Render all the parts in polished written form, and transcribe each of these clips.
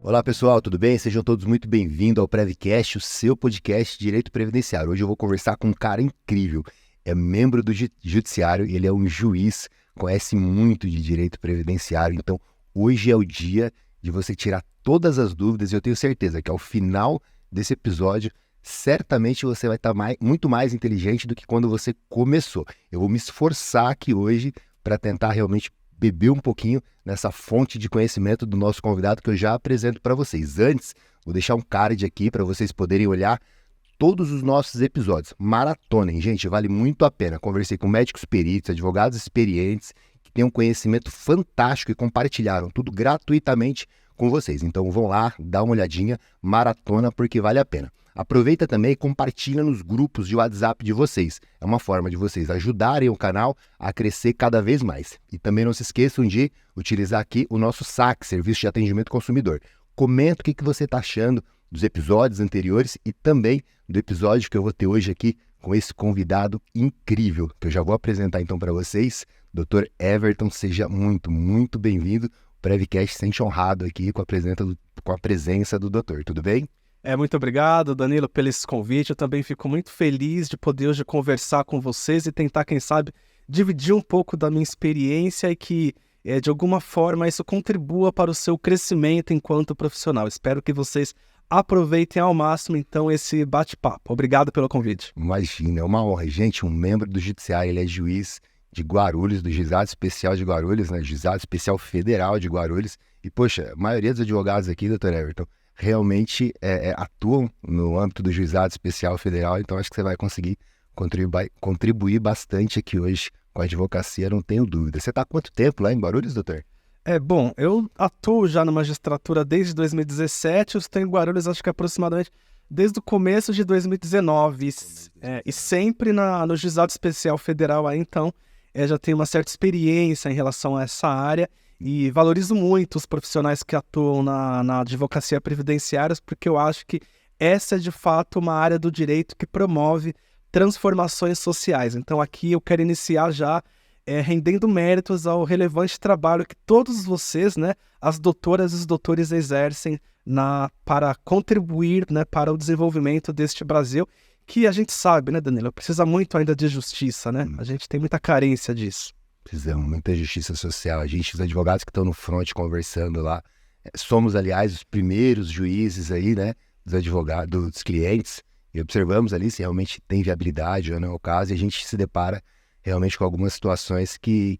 Olá pessoal, tudo bem? Sejam todos muito bem-vindos ao Prevcast, o seu podcast de Direito Previdenciário. Hoje eu vou conversar com um cara incrível, é membro do Judiciário, ele é um juiz, conhece muito de Direito Previdenciário, então hoje é o dia de você tirar todas as dúvidas e eu tenho certeza que ao final desse episódio, certamente você vai estar muito mais inteligente do que quando você começou. Eu vou me esforçar aqui hoje para tentar realmente beber um pouquinho nessa fonte de conhecimento do nosso convidado que eu já apresento para vocês. Antes, vou deixar um card aqui para vocês poderem olhar todos os nossos episódios. Maratonem, gente, vale muito a pena. Conversei com médicos peritos, advogados experientes, que têm um conhecimento fantástico e compartilharam tudo gratuitamente com vocês. Então vão lá, dá uma olhadinha, maratona, porque vale a pena. Aproveita também e compartilha nos grupos de WhatsApp de vocês. É uma forma de vocês ajudarem o canal a crescer cada vez mais. E também não se esqueçam de utilizar aqui o nosso SAC, Serviço de Atendimento ao Consumidor. Comenta o que você está achando dos episódios anteriores e também do episódio que eu vou ter hoje aqui com esse convidado incrível, que eu já vou apresentar então para vocês. Dr. Everton, seja muito, muito bem-vindo. O Prevcast se sente honrado aqui com a presença do doutor, tudo bem? Muito obrigado, Danilo, pelo esse convite. Eu também fico muito feliz de poder hoje conversar com vocês e tentar, quem sabe, dividir um pouco da minha experiência e que, de alguma forma, isso contribua para o seu crescimento enquanto profissional. Espero que vocês aproveitem ao máximo, então, esse bate-papo. Obrigado pelo convite. Imagina, é uma honra. Gente, um membro do Judiciário, ele é juiz de Guarulhos, do Juizado Especial de Guarulhos, né? Juizado Especial Federal de Guarulhos. E, poxa, a maioria dos advogados aqui, doutor Everton, realmente atuam no âmbito do Juizado Especial Federal, então acho que você vai conseguir contribuir bastante aqui hoje com a advocacia, não tenho dúvida. Você está há quanto tempo lá em Guarulhos, doutor? Bom, eu atuo já na magistratura desde 2017, eu estou em Guarulhos acho que aproximadamente desde o começo de 2019, e sempre no Juizado Especial Federal aí, então já tenho uma certa experiência em relação a essa área. E valorizo muito os profissionais que atuam na advocacia previdenciária, porque eu acho que essa é de fato uma área do direito que promove transformações sociais. Então aqui eu quero iniciar já rendendo méritos ao relevante trabalho que todos vocês, né, as doutoras e os doutores exercem para contribuir, né, para o desenvolvimento deste Brasil, que a gente sabe, né, Danilo, precisa muito ainda de justiça, né? A gente tem muita carência disso. Precisamos, muita justiça social. A gente, os advogados que estão no front conversando lá, somos, aliás, os primeiros juízes aí, né, dos advogados, dos clientes, e observamos ali se realmente tem viabilidade ou não é o caso, e a gente se depara realmente com algumas situações que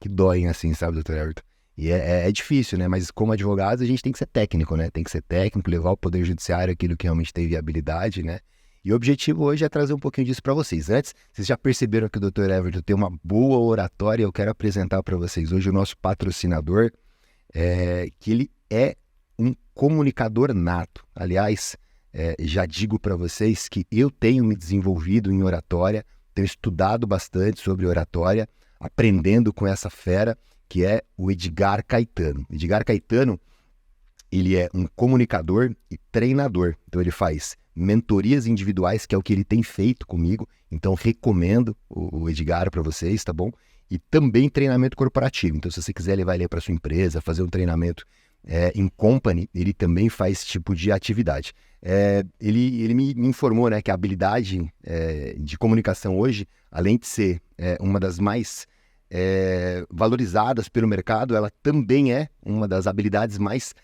doem, assim, sabe, doutor Everton? E é difícil, né, mas como advogados a gente tem que ser técnico, né, tem que ser técnico, levar ao Poder Judiciário aquilo que realmente tem viabilidade, né. E o objetivo hoje é trazer um pouquinho disso para vocês. Antes, vocês já perceberam que o Dr. Everton tem uma boa oratória. Eu quero apresentar para vocês hoje o nosso patrocinador, que ele é um comunicador nato. Aliás, já digo para vocês que eu tenho me desenvolvido em oratória, tenho estudado bastante sobre oratória, aprendendo com essa fera, que é o Edgar Caetano. Edgar Caetano, ele é um comunicador e treinador. Então ele faz mentorias individuais, que é o que ele tem feito comigo, então recomendo o Edgar para vocês, tá bom? E também treinamento corporativo, então se você quiser levar ele para sua empresa, fazer um treinamento em company, ele também faz esse tipo de atividade. Ele me informou, né, que a habilidade de comunicação hoje, além de ser uma das mais valorizadas pelo mercado, ela também é uma das habilidades mais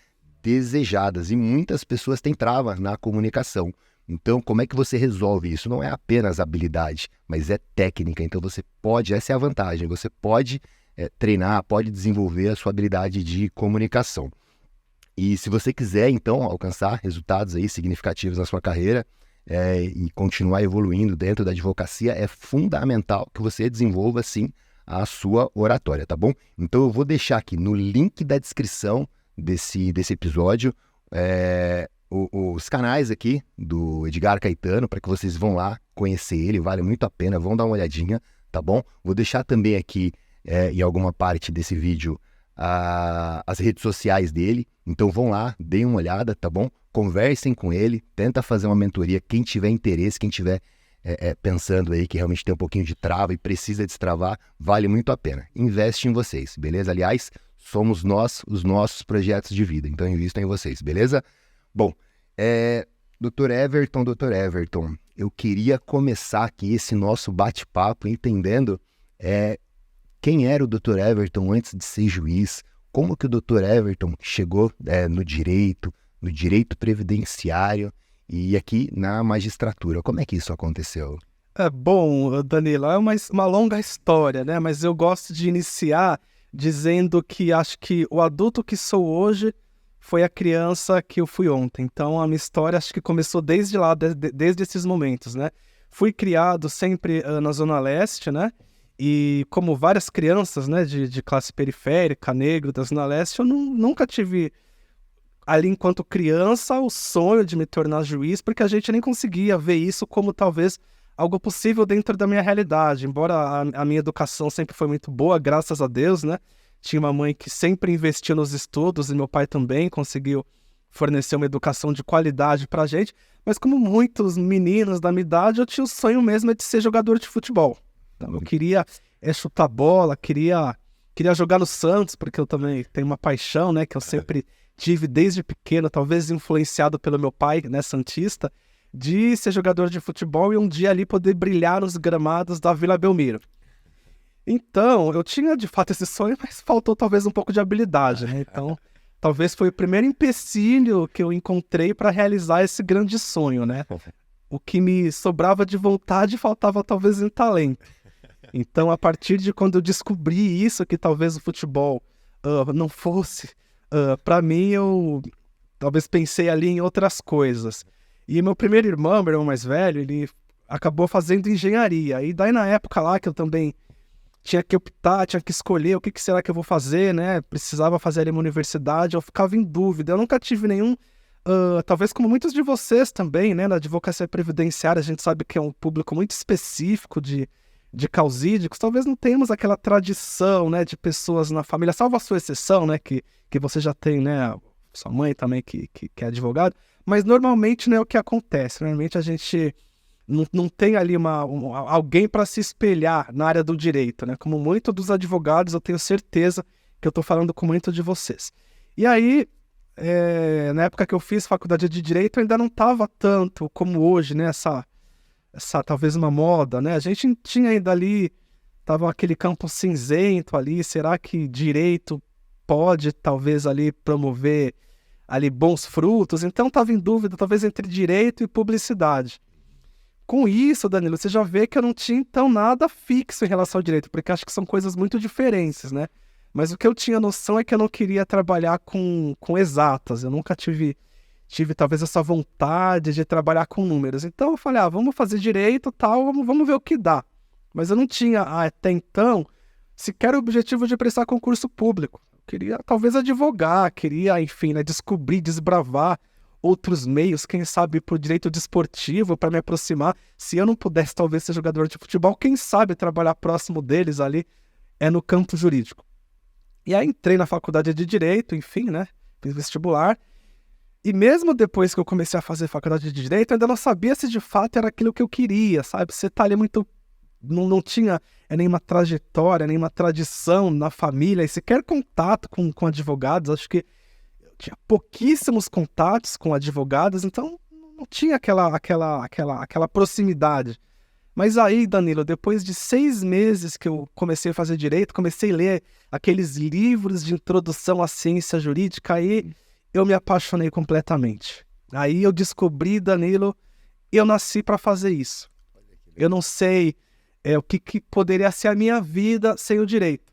desejadas e muitas pessoas têm trava na comunicação. Então, como é que você resolve isso? Não é apenas habilidade, mas é técnica. Então, essa é a vantagem, você pode treinar, pode desenvolver a sua habilidade de comunicação. E se você quiser, então, alcançar resultados aí significativos na sua carreira e continuar evoluindo dentro da advocacia, é fundamental que você desenvolva, sim, a sua oratória, tá bom? Então, eu vou deixar aqui no link da descrição desse episódio os canais aqui do Edgar Caetano, para que vocês vão lá conhecer ele, vale muito a pena, vão dar uma olhadinha, tá bom? Vou deixar também aqui em alguma parte desse vídeo as redes sociais dele. Então vão lá, deem uma olhada, tá bom? Conversem com ele, tenta fazer uma mentoria. Quem tiver interesse, quem tiver pensando aí que realmente tem um pouquinho de trava e precisa destravar, vale muito a pena. Investe em vocês, beleza? Aliás, somos nós, os nossos projetos de vida. Então invistam em vocês, beleza? Bom, Dr. Everton, eu queria começar aqui esse nosso bate-papo entendendo quem era o Dr. Everton antes de ser juiz, como que o Dr. Everton chegou no direito previdenciário e aqui na magistratura. Como é que isso aconteceu? Bom, Danilo, é uma longa história, né? Mas eu gosto de iniciar dizendo que acho que o adulto que sou hoje foi a criança que eu fui ontem. Então, a minha história acho que começou desde lá, desde esses momentos, né? Fui criado sempre na Zona Leste, né? E como várias crianças, né, de classe periférica, negro, da Zona Leste, eu nunca tive ali, enquanto criança, o sonho de me tornar juiz, porque a gente nem conseguia ver isso como talvez algo possível dentro da minha realidade. Embora a minha educação sempre foi muito boa, graças a Deus, né? Tinha uma mãe que sempre investiu nos estudos e meu pai também conseguiu fornecer uma educação de qualidade pra gente. Mas como muitos meninos da minha idade, eu tinha o sonho mesmo de ser jogador de futebol. Então, eu queria chutar bola, queria jogar no Santos, porque eu também tenho uma paixão, né? Que eu sempre tive desde pequeno, talvez influenciado pelo meu pai, né, santista, de ser jogador de futebol e um dia ali poder brilhar nos gramados da Vila Belmiro. Então, eu tinha de fato esse sonho, mas faltou talvez um pouco de habilidade, né? Então, talvez foi o primeiro empecilho que eu encontrei para realizar esse grande sonho, né? O que me sobrava de vontade faltava talvez em talento. Então, a partir de quando eu descobri isso, que talvez o futebol não fosse para mim, eu talvez pensei ali em outras coisas. E meu irmão mais velho, ele acabou fazendo engenharia. E daí na época lá que eu também tinha que optar, tinha que escolher o que será que eu vou fazer, né? Precisava fazer ali uma universidade, eu ficava em dúvida. Eu nunca tive nenhum, talvez como muitos de vocês também, né? Na advocacia previdenciária, a gente sabe que é um público muito específico de causídicos. Talvez não tenhamos aquela tradição, né, de pessoas na família, salvo a sua exceção, né, que você já tem, né, sua mãe também que é advogado, mas normalmente não é o que acontece. Normalmente a gente não tem ali alguém para se espelhar na área do direito, né? Como muitos dos advogados, eu tenho certeza que eu estou falando com muitos de vocês. E aí, na época que eu fiz faculdade de Direito, ainda não estava tanto como hoje, né? Essa talvez uma moda, né? A gente tinha ainda ali, estava aquele campo cinzento ali, será que direito pode talvez ali promover ali bons frutos? Então estava em dúvida talvez entre direito e publicidade. Com isso, Danilo, você já vê que eu não tinha então nada fixo em relação ao direito, porque acho que são coisas muito diferentes, né? Mas o que eu tinha noção é que eu não queria trabalhar com exatas, eu nunca tive talvez essa vontade de trabalhar com números. Então eu falei, vamos fazer direito, tal, vamos ver o que dá. Mas eu não tinha até então sequer o objetivo de prestar concurso público. Eu queria talvez advogar, queria, enfim, né, descobrir, desbravar outros meios, quem sabe para o direito desportivo, para me aproximar. Se eu não pudesse talvez ser jogador de futebol, quem sabe trabalhar próximo deles ali no campo jurídico. E aí entrei na faculdade de Direito, enfim, né, fiz vestibular. E mesmo depois que eu comecei a fazer faculdade de Direito, eu ainda não sabia se de fato era aquilo que eu queria, sabe? Você tá ali muito... Não tinha nenhuma trajetória, nenhuma tradição na família, e sequer contato com advogados. Acho que eu tinha pouquíssimos contatos com advogados, então não tinha aquela proximidade. Mas aí, Danilo, depois de 6 meses que eu comecei a fazer Direito, comecei a ler aqueles livros de introdução à ciência jurídica, aí eu me apaixonei completamente. Aí eu descobri, Danilo, eu nasci para fazer isso. Eu não sei o que poderia ser a minha vida sem o direito.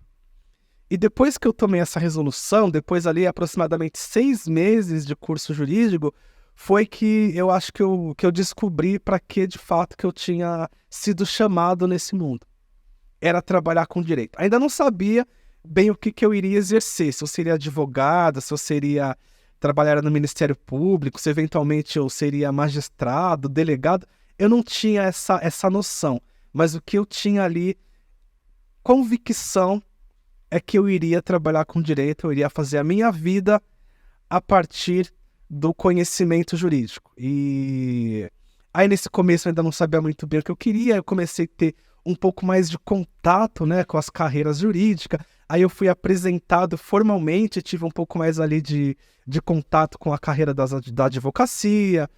E depois que eu tomei essa resolução, depois ali aproximadamente 6 meses de curso jurídico, foi que eu acho que eu descobri para que de fato que eu tinha sido chamado nesse mundo. Era trabalhar com direito. Ainda não sabia bem o que eu iria exercer, se eu seria advogado, se eu seria trabalhar no Ministério Público, se eventualmente eu seria magistrado, delegado. Eu não tinha essa noção, mas o que eu tinha ali, convicção é que eu iria trabalhar com direito, eu iria fazer a minha vida a partir do conhecimento jurídico. E aí nesse começo eu ainda não sabia muito bem o que eu queria, eu comecei a ter um pouco mais de contato, né, com as carreiras jurídicas, aí eu fui apresentado formalmente, tive um pouco mais ali de contato com a carreira da advocacia,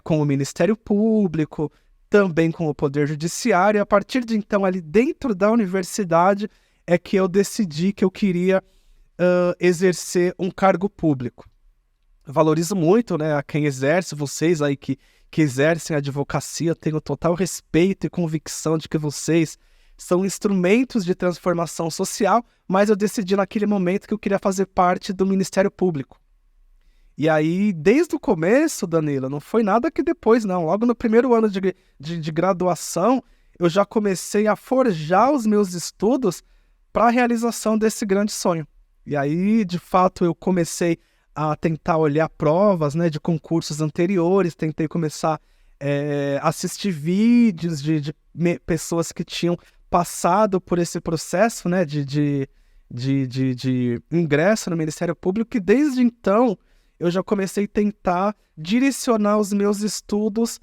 com o Ministério Público, também com o Poder Judiciário, e a partir de então ali dentro da universidade é que eu decidi que eu queria exercer um cargo público. Eu valorizo muito, né, a quem exerce, vocês aí que exercem a advocacia, tenho total respeito e convicção de que vocês são instrumentos de transformação social, mas eu decidi naquele momento que eu queria fazer parte do Ministério Público. E aí, desde o começo, Danilo, não foi nada que depois, não. Logo no primeiro ano de graduação, eu já comecei a forjar os meus estudos para a realização desse grande sonho. E aí, de fato, eu comecei a tentar olhar provas, né, de concursos anteriores, tentei começar a assistir vídeos de pessoas que tinham passado por esse processo, né, de ingresso no Ministério Público, e desde então eu já comecei a tentar direcionar os meus estudos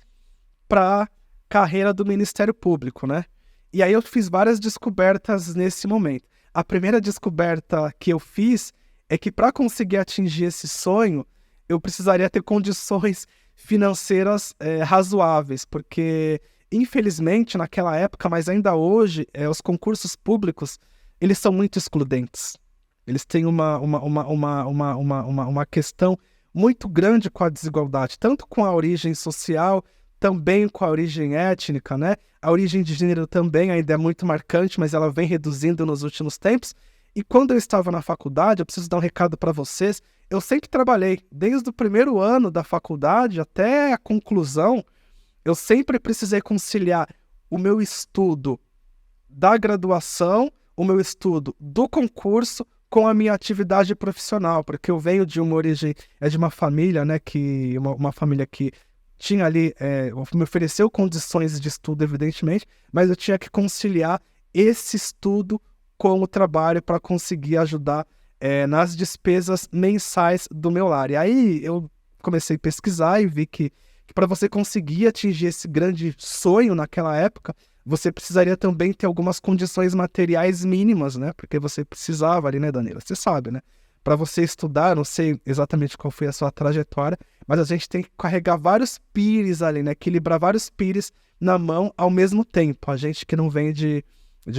para a carreira do Ministério Público, né? E aí eu fiz várias descobertas nesse momento. A primeira descoberta que eu fiz é que para conseguir atingir esse sonho, eu precisaria ter condições financeiras razoáveis, porque, infelizmente, naquela época, mas ainda hoje, os concursos públicos, eles são muito excludentes. Eles têm uma questão muito grande com a desigualdade, tanto com a origem social, também com a origem étnica, né? A origem de gênero também ainda é muito marcante, mas ela vem reduzindo nos últimos tempos. E quando eu estava na faculdade, eu preciso dar um recado para vocês, eu sempre trabalhei, desde o primeiro ano da faculdade até a conclusão, eu sempre precisei conciliar o meu estudo da graduação, o meu estudo do concurso com a minha atividade profissional, porque eu venho de uma origem, de uma família, né, uma família que tinha ali, me ofereceu condições de estudo, evidentemente, mas eu tinha que conciliar esse estudo com o trabalho para conseguir ajudar nas despesas mensais do meu lar. E aí eu comecei a pesquisar e vi que para você conseguir atingir esse grande sonho naquela época, você precisaria também ter algumas condições materiais mínimas, né? Porque você precisava ali, né, Danilo? Você sabe, né? Para você estudar, não sei exatamente qual foi a sua trajetória, mas a gente tem que carregar vários pires ali, né? Equilibrar vários pires na mão ao mesmo tempo. A gente que não vem de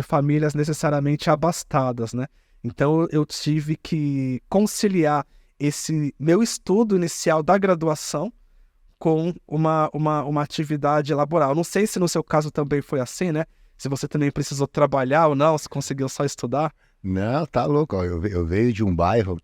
famílias necessariamente abastadas, né? Então eu tive que conciliar esse meu estudo inicial da graduação com uma atividade laboral. Não sei se no seu caso também foi assim, né? Se você também precisou trabalhar ou não, se conseguiu só estudar. Não, tá louco. Ó. Eu venho de um bairro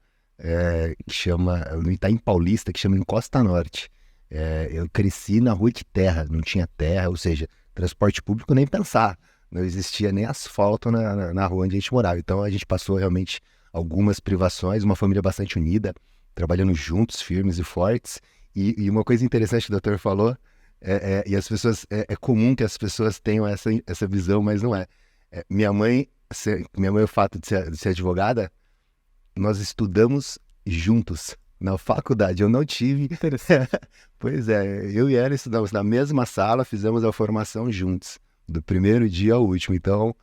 que chama, no Itaim Paulista, que chama Encosta Norte. Eu cresci na rua de terra, não tinha terra, ou seja, transporte público nem pensar. Não existia nem asfalto na rua onde a gente morava. Então a gente passou realmente algumas privações, uma família bastante unida, trabalhando juntos, firmes e fortes. E uma coisa interessante que o doutor falou, e as pessoas, é comum que as pessoas tenham essa visão, mas não é. Minha mãe, o fato de ser advogada, nós estudamos juntos na faculdade. Eu não tive... Interessante. Pois é, eu e ela estudamos na mesma sala, fizemos a formação juntos, do primeiro dia ao último. Então,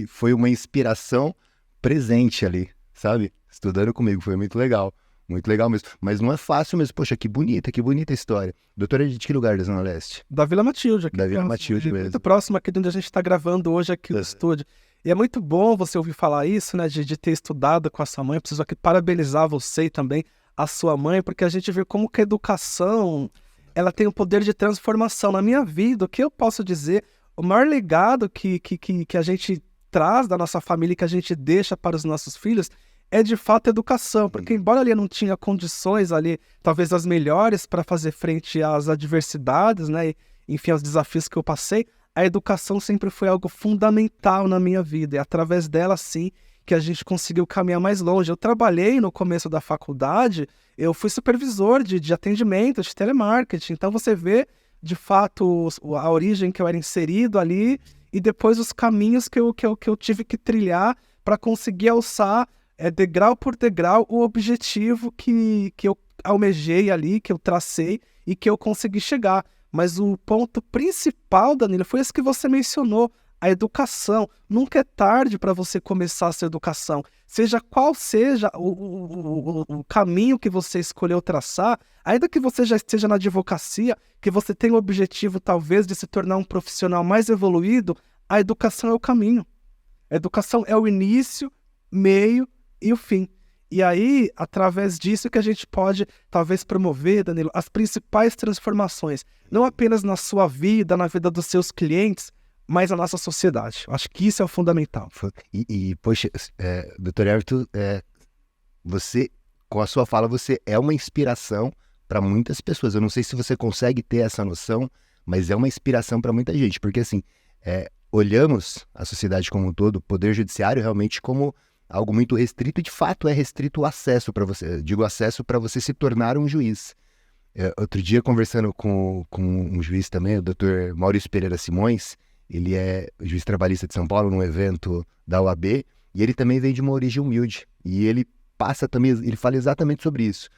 foi uma inspiração presente ali, sabe? Estudando comigo, foi muito legal. Muito legal mesmo. Mas não é fácil mesmo. Poxa, que bonita a história. Doutora, de que lugar da Zona Leste? Da Vila Matilde. Aqui Da Vila Matilde mesmo. Muito próximo aqui de onde a gente está gravando hoje aqui no estúdio. E é muito bom você ouvir falar isso, né? De ter estudado com a sua mãe. Eu preciso aqui parabenizar você e também a sua mãe, porque a gente vê como que a educação, ela tem um poder de transformação. Na minha vida, o que eu posso dizer, o maior legado que a gente traz da nossa família e que a gente deixa para os nossos filhos é de fato a educação, porque embora ali não tinha condições ali, talvez as melhores para fazer frente às adversidades, né, e, enfim, aos desafios que eu passei, a educação sempre foi algo fundamental na minha vida, e através dela, sim, que a gente conseguiu caminhar mais longe. Eu trabalhei no começo da faculdade, eu fui supervisor de atendimento, de telemarketing, então você vê, de fato, a origem que eu era inserido ali, e depois os caminhos que eu tive que trilhar para conseguir alçar degrau por degrau o objetivo que eu almejei ali, que eu tracei e que eu consegui chegar. Mas o ponto principal, Danilo, foi esse que você mencionou, a educação. Nunca é tarde para você começar a sua educação. Seja qual seja o caminho que você escolheu traçar, ainda que você já esteja na advocacia, que você tenha o objetivo talvez de se tornar um profissional mais evoluído, a educação é o caminho. A educação é o início, meio e o fim. E aí, através disso que a gente pode, talvez, promover, Danilo, as principais transformações, não apenas na sua vida, na vida dos seus clientes, mas na nossa sociedade. Acho que isso é o fundamental. Poxa, Dr. Everton, você, com a sua fala, você é uma inspiração para muitas pessoas. Eu não sei se você consegue ter essa noção, mas é uma inspiração para muita gente, porque assim, olhamos a sociedade como um todo, o poder judiciário realmente como algo muito restrito, e de fato é restrito o acesso para você. Eu digo acesso para você se tornar um juiz. Outro dia, conversando com um juiz também, o Dr. Maurício Pereira Simões, ele é juiz trabalhista de São Paulo, num evento da OAB, e ele também vem de uma origem humilde. E ele passa também, ele fala exatamente sobre isso.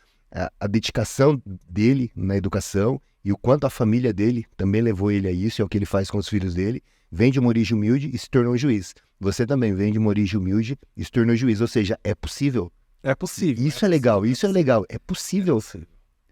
A dedicação dele na educação e o quanto a família dele também levou ele a isso, é o que ele faz com os filhos dele. Vem de uma origem humilde e se tornou juiz. Você também vem de uma origem humilde e se tornou juiz. Ou seja, é possível. É possível. Isso é legal, isso é legal. É possível.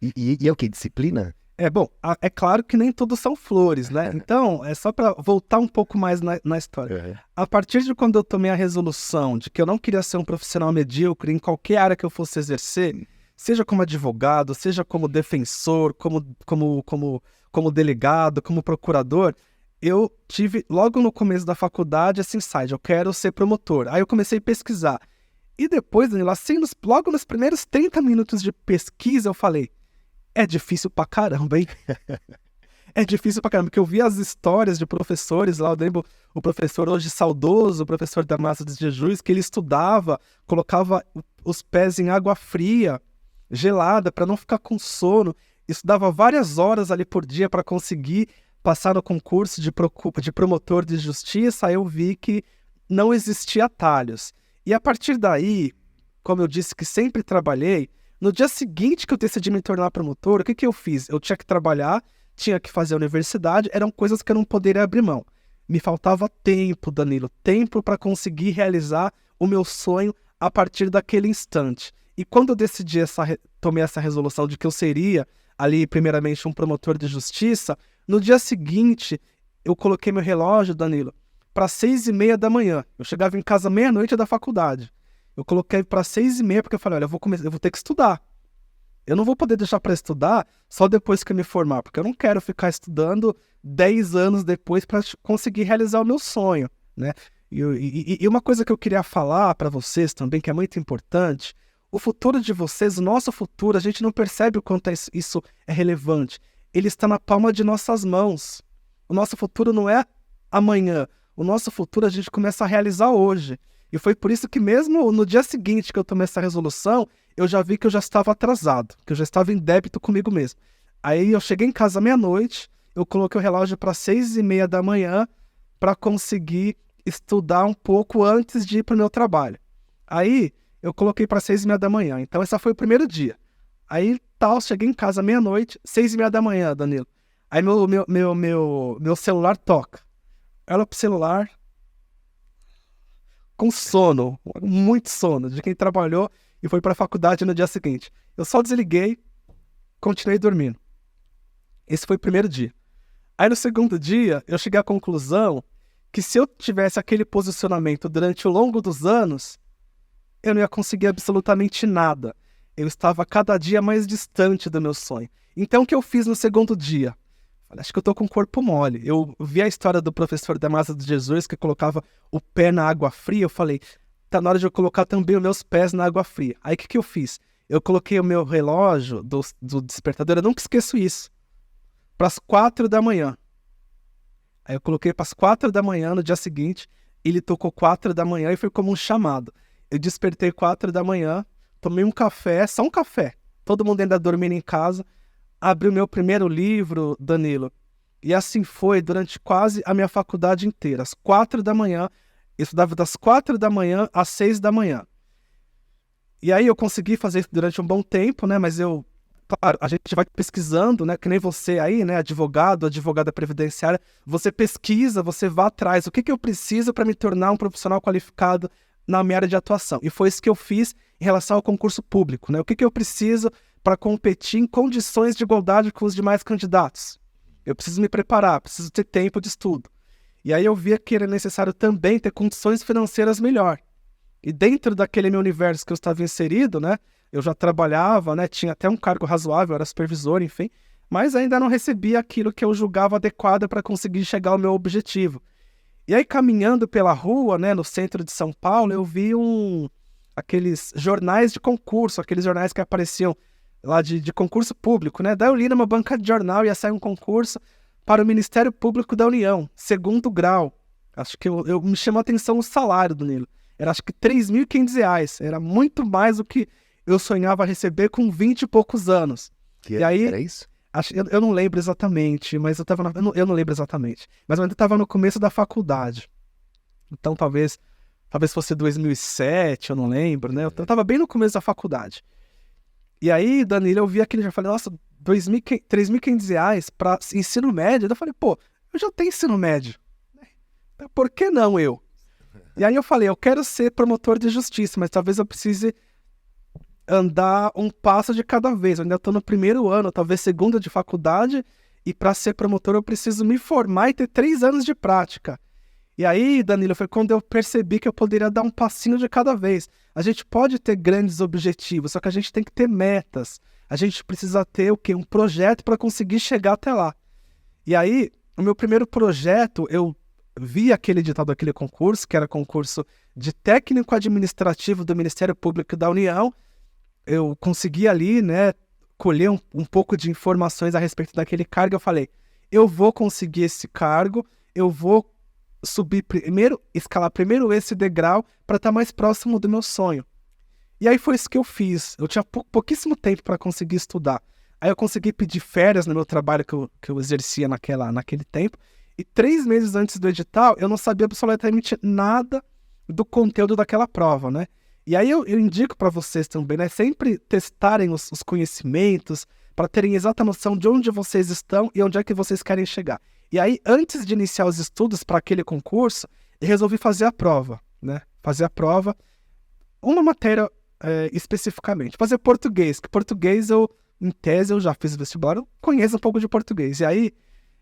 E é o quê? Disciplina? Bom, é claro que nem todos são flores, né? Então, é só para voltar um pouco mais na história. A partir de quando eu tomei a resolução de que eu não queria ser um profissional medíocre em qualquer área que eu fosse exercer, seja como advogado, seja como defensor, como delegado, como procurador, eu tive, logo no começo da faculdade, esse insight, eu quero ser promotor. Aí eu comecei a pesquisar. E depois, Danilo, assim, logo nos primeiros 30 minutos de pesquisa, eu falei, é difícil pra caramba, hein? É difícil pra caramba, porque eu vi as histórias de professores lá, eu lembro o professor hoje saudoso, o professor Damaso de Jesus, que ele estudava, colocava os pés em água fria, gelada, para não ficar com sono, estudava várias horas ali por dia para conseguir passar no concurso de promotor de justiça. Aí eu vi que não existia atalhos. E a partir daí, como eu disse que sempre trabalhei, no dia seguinte que eu decidi me tornar promotor, o que eu fiz? Eu tinha que trabalhar, tinha que fazer a universidade, eram coisas que eu não poderia abrir mão. Me faltava tempo, Danilo, tempo para conseguir realizar o meu sonho a partir daquele instante. E quando eu decidi, tomei essa resolução de que eu seria ali, primeiramente, um promotor de justiça, no dia seguinte, eu coloquei meu relógio, Danilo, para 6h30 da manhã. Eu chegava em casa meia-noite da faculdade. Eu coloquei para 6h30 porque eu falei, olha, eu vou ter que estudar. Eu não vou poder deixar para estudar só depois que eu me formar, porque eu não quero ficar estudando 10 anos depois para conseguir realizar o meu sonho, né? E uma coisa que eu queria falar para vocês também, que é muito importante, o futuro de vocês, o nosso futuro, a gente não percebe o quanto isso é relevante. Ele está na palma de nossas mãos. O nosso futuro não é amanhã. O nosso futuro a gente começa a realizar hoje. E foi por isso que mesmo no dia seguinte que eu tomei essa resolução, eu já vi que eu já estava atrasado, que eu já estava em débito comigo mesmo. Aí eu cheguei em casa meia-noite, eu coloquei o relógio para 6h30 da manhã para conseguir estudar um pouco antes de ir para o meu trabalho. Aí eu coloquei para 6h30 da manhã. Então esse foi o primeiro dia. Aí cheguei em casa meia-noite, 6h30 da manhã, Danilo. Aí meu celular toca. Eu olho pro celular com sono, muito sono, de quem trabalhou e foi para a faculdade no dia seguinte. Eu só desliguei, continuei dormindo. Esse foi o primeiro dia. Aí no segundo dia, eu cheguei à conclusão que se eu tivesse aquele posicionamento durante o longo dos anos, eu não ia conseguir absolutamente nada. Eu estava cada dia mais distante do meu sonho. Então o que eu fiz no segundo dia? Falei, acho que eu tô com o corpo mole. Eu vi a história do professor Damaso de Jesus, que colocava o pé na água fria. Eu falei, tá na hora de eu colocar também os meus pés na água fria. Aí o que eu fiz? Eu coloquei o meu relógio do despertador, eu nunca esqueço isso, para as 4 da manhã. Aí eu coloquei para as 4 da manhã no dia seguinte, ele tocou 4 da manhã e foi como um chamado. Eu despertei 4 da manhã, tomei um café, só um café, todo mundo ainda dormindo em casa, abri o meu primeiro livro, Danilo, e assim foi durante quase a minha faculdade inteira. Às 4 da manhã Eu estudava das 4 da manhã às 6 da manhã. E aí eu consegui fazer isso durante um bom tempo, né? Mas claro, a gente vai pesquisando, né? Que nem você aí, né? Advogada previdenciária. Você pesquisa, você vai atrás. O que eu preciso para me tornar um profissional qualificado na minha área de atuação? E foi isso que eu fiz em relação ao concurso público, né? O que eu preciso para competir em condições de igualdade com os demais candidatos? Eu preciso me preparar, preciso ter tempo de estudo. E aí eu via que era necessário também ter condições financeiras melhor. E dentro daquele meu universo que eu estava inserido, né? Eu já trabalhava, né? Tinha até um cargo razoável, era supervisor, enfim. Mas ainda não recebia aquilo que eu julgava adequado para conseguir chegar ao meu objetivo. E aí, caminhando pela rua, né? No centro de São Paulo, eu vi aqueles jornais de concurso, aqueles jornais que apareciam lá de concurso público, né? Daí eu li numa banca de jornal, ia sair um concurso para o Ministério Público da União, 2º grau. Acho que me chamou a atenção o salário do Nilo. Era acho que R$3.500. Era muito mais do que eu sonhava receber com 20 e poucos anos. Que e aí, era isso? eu não lembro exatamente, mas eu não lembro exatamente. Mas eu ainda estava no começo da faculdade. Então talvez fosse 2007, eu não lembro, né? Eu estava bem no começo da faculdade. E aí, Danilo, eu vi aquele, já falei, nossa, R$3.500 para ensino médio. Eu falei, pô, eu já tenho ensino médio. Por que não eu? E aí eu falei, eu quero ser promotor de justiça, mas talvez eu precise andar um passo de cada vez. Eu ainda estou no primeiro ano, talvez segundo de faculdade, e para ser promotor eu preciso me formar e ter 3 anos de prática. E aí, Danilo, foi quando eu percebi que eu poderia dar um passinho de cada vez. A gente pode ter grandes objetivos, só que a gente tem que ter metas. A gente precisa ter o quê? Um projeto para conseguir chegar até lá. E aí, o meu primeiro projeto, eu vi aquele edital daquele concurso, que era concurso de técnico administrativo do Ministério Público da União. Eu consegui ali, né, colher um pouco de informações a respeito daquele cargo. Eu falei, eu vou conseguir esse cargo, eu vou escalar primeiro esse degrau para estar mais próximo do meu sonho. E aí foi isso que eu fiz. Eu tinha pouquíssimo tempo para conseguir estudar. Aí eu consegui pedir férias no meu trabalho que eu exercia naquele tempo. E 3 meses antes do edital, eu não sabia absolutamente nada do conteúdo daquela prova, né? E aí eu indico para vocês também, né? Sempre testarem os conhecimentos para terem exata noção de onde vocês estão e onde é que vocês querem chegar. E aí, antes de iniciar os estudos para aquele concurso, eu resolvi fazer a prova, né? Fazer a prova, uma matéria especificamente. Fazer português, que português em tese, eu já fiz vestibular, eu conheço um pouco de português. E aí,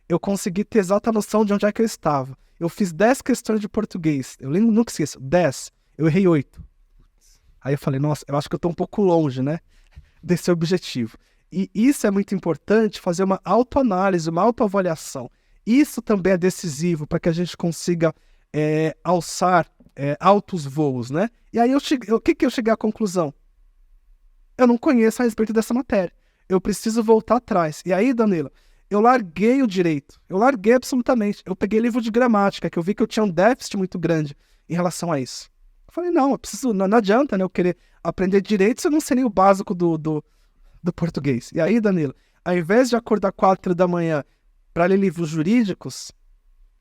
eu consegui ter exata noção de onde é que eu estava. Eu fiz 10 questões de português. Eu nunca esqueço, 10. Eu errei 8. Aí eu falei, nossa, eu acho que eu estou um pouco longe, né? Desse objetivo. E isso é muito importante, fazer uma autoanálise, uma autoavaliação. Isso também é decisivo para que a gente consiga alçar altos voos, né? E aí o que eu cheguei à conclusão? Eu não conheço a respeito dessa matéria. Eu preciso voltar atrás. E aí, Danilo, eu larguei o direito. Eu larguei absolutamente. Eu peguei livro de gramática, que eu vi que eu tinha um déficit muito grande em relação a isso. Eu falei, não, eu preciso, não adianta, né, eu querer aprender direito se eu não sei nem o básico do português. E aí, Danilo, ao invés de acordar 4 da manhã para ler livros jurídicos,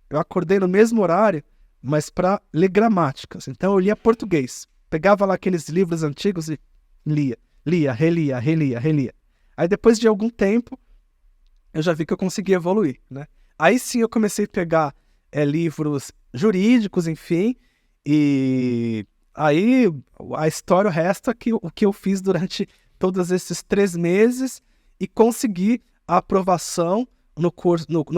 eu acordei no mesmo horário, mas para ler gramáticas. Então eu lia português. Pegava lá aqueles livros antigos e lia, relia. Aí depois de algum tempo, eu já vi que eu conseguia evoluir, né? Aí sim eu comecei a pegar livros jurídicos, enfim, e aí a história resta o que eu fiz durante todos esses 3 meses e consegui a aprovação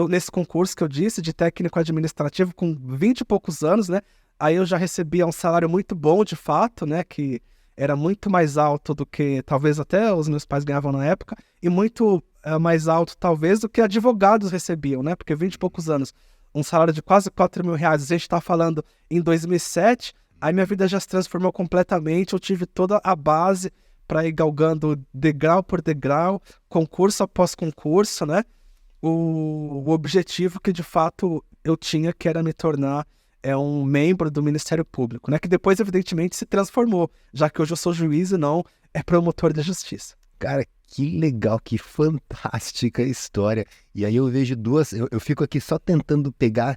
nesse concurso que eu disse, de técnico administrativo, com 20 e poucos anos, né? Aí eu já recebia um salário muito bom, de fato, né? Que era muito mais alto do que talvez até os meus pais ganhavam na época, e muito mais alto talvez do que advogados recebiam, né? Porque 20 e poucos anos, um salário de quase R$4.000, a gente está falando em 2007, aí minha vida já se transformou completamente, eu tive toda a base para ir galgando degrau por degrau, concurso após concurso, né? O objetivo que de fato eu tinha, que era me tornar um membro do Ministério Público, né? Que depois, evidentemente, se transformou, já que hoje eu sou juiz e não promotor de justiça. Cara, que legal, que fantástica história. E aí eu vejo eu fico aqui só tentando pegar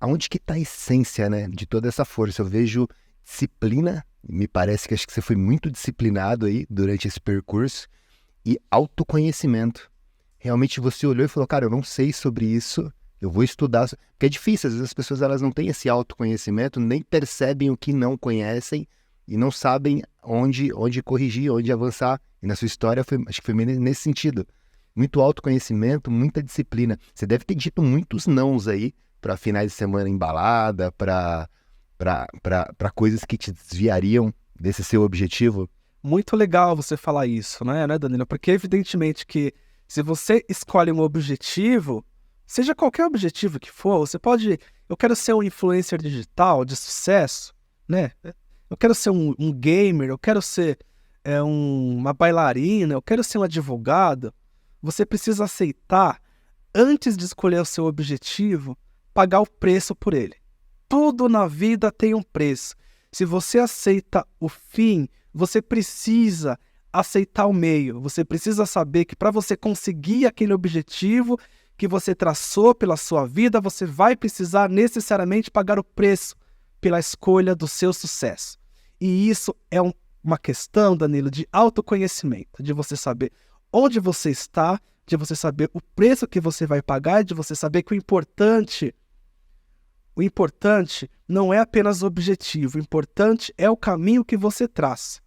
aonde que tá a essência, né, de toda essa força? Eu vejo disciplina, me parece que acho que você foi muito disciplinado aí durante esse percurso, e autoconhecimento. Realmente você olhou e falou, cara, eu não sei sobre isso, eu vou estudar. Porque é difícil, às vezes as pessoas elas não têm esse autoconhecimento, nem percebem o que não conhecem e não sabem onde corrigir, onde avançar. E na sua história, acho que foi meio nesse sentido. Muito autoconhecimento, muita disciplina. Você deve ter dito muitos nãos aí para finais de semana embalada, para coisas que te desviariam desse seu objetivo. Muito legal você falar isso, né, Danilo? Porque evidentemente que se você escolhe um objetivo, seja qualquer objetivo que for, você pode... Eu quero ser um influencer digital de sucesso, né? Eu quero ser um gamer, eu quero ser uma bailarina, eu quero ser um advogado. Você precisa aceitar, antes de escolher o seu objetivo, pagar o preço por ele. Tudo na vida tem um preço. Se você aceita o fim, você precisa aceitar o meio. Você precisa saber que para você conseguir aquele objetivo que você traçou pela sua vida, você vai precisar necessariamente pagar o preço pela escolha do seu sucesso. E isso é uma questão, Danilo, de autoconhecimento, de você saber onde você está, de você saber o preço que você vai pagar, de você saber que o importante não é apenas o objetivo, o importante é o caminho que você traça.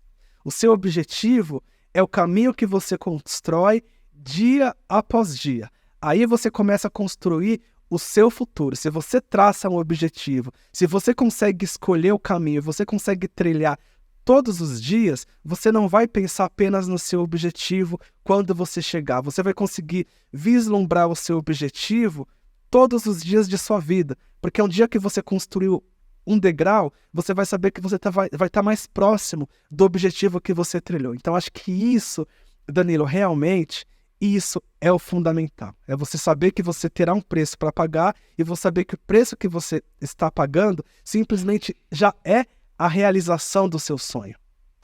O seu objetivo é o caminho que você constrói dia após dia. Aí você começa a construir o seu futuro. Se você traça um objetivo, se você consegue escolher o caminho, você consegue trilhar todos os dias, você não vai pensar apenas no seu objetivo quando você chegar. Você vai conseguir vislumbrar o seu objetivo todos os dias de sua vida. Porque um dia que você construiu um degrau, você vai saber que você vai estar mais próximo do objetivo que você trilhou. Então, acho que isso, Danilo, realmente, isso é o fundamental. É você saber que você terá um preço para pagar e você saber que o preço que você está pagando simplesmente já é a realização do seu sonho.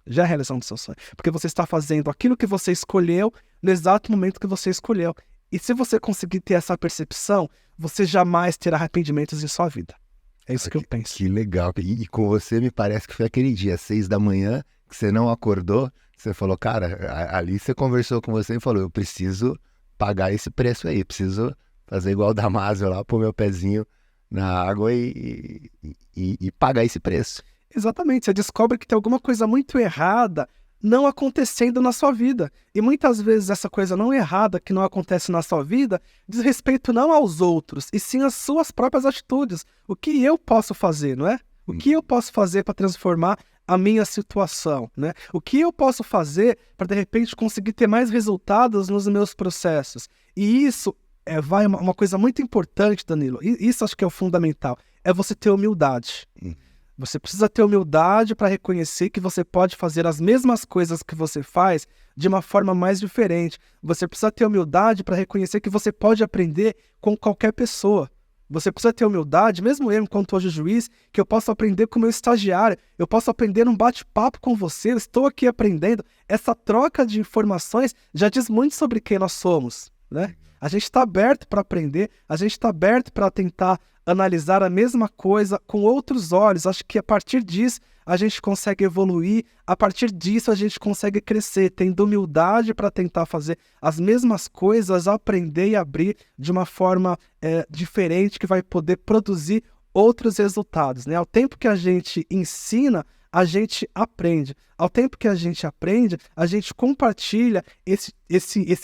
Já é a realização do seu sonho. Porque você está fazendo aquilo que você escolheu no exato momento que você escolheu. E se você conseguir ter essa percepção, você jamais terá arrependimentos em sua vida. É isso que eu penso. Que legal. E com você me parece que foi aquele dia, 6 da manhã, que você não acordou, você falou, cara, ali você conversou com você e falou, eu preciso pagar esse preço aí, preciso fazer igual o Damásio lá, pôr meu pezinho na água e pagar esse preço. Exatamente, você descobre que tem alguma coisa muito errada não acontecendo na sua vida. E muitas vezes essa coisa não errada que não acontece na sua vida diz respeito não aos outros, e sim às suas próprias atitudes. O que eu posso fazer, não é? O que eu posso fazer para transformar a minha situação, né? O que eu posso fazer para, de repente, conseguir ter mais resultados nos meus processos? E isso vai uma coisa muito importante, Danilo, e isso acho que é o fundamental, é você ter humildade. Você precisa ter humildade para reconhecer que você pode fazer as mesmas coisas que você faz de uma forma mais diferente. Você precisa ter humildade para reconhecer que você pode aprender com qualquer pessoa. Você precisa ter humildade, mesmo eu, enquanto hoje juiz, que eu posso aprender com o meu estagiário, eu posso aprender num bate-papo com você, eu estou aqui aprendendo. Essa troca de informações já diz muito sobre quem nós somos, né? A gente está aberto para aprender, a gente está aberto para tentar analisar a mesma coisa com outros olhos. Acho que a partir disso a gente consegue evoluir, a partir disso a gente consegue crescer, tendo humildade para tentar fazer as mesmas coisas, aprender e abrir de uma forma diferente que vai poder produzir outros resultados, né? Ao tempo que a gente ensina, a gente aprende. Ao tempo que a gente aprende, a gente compartilha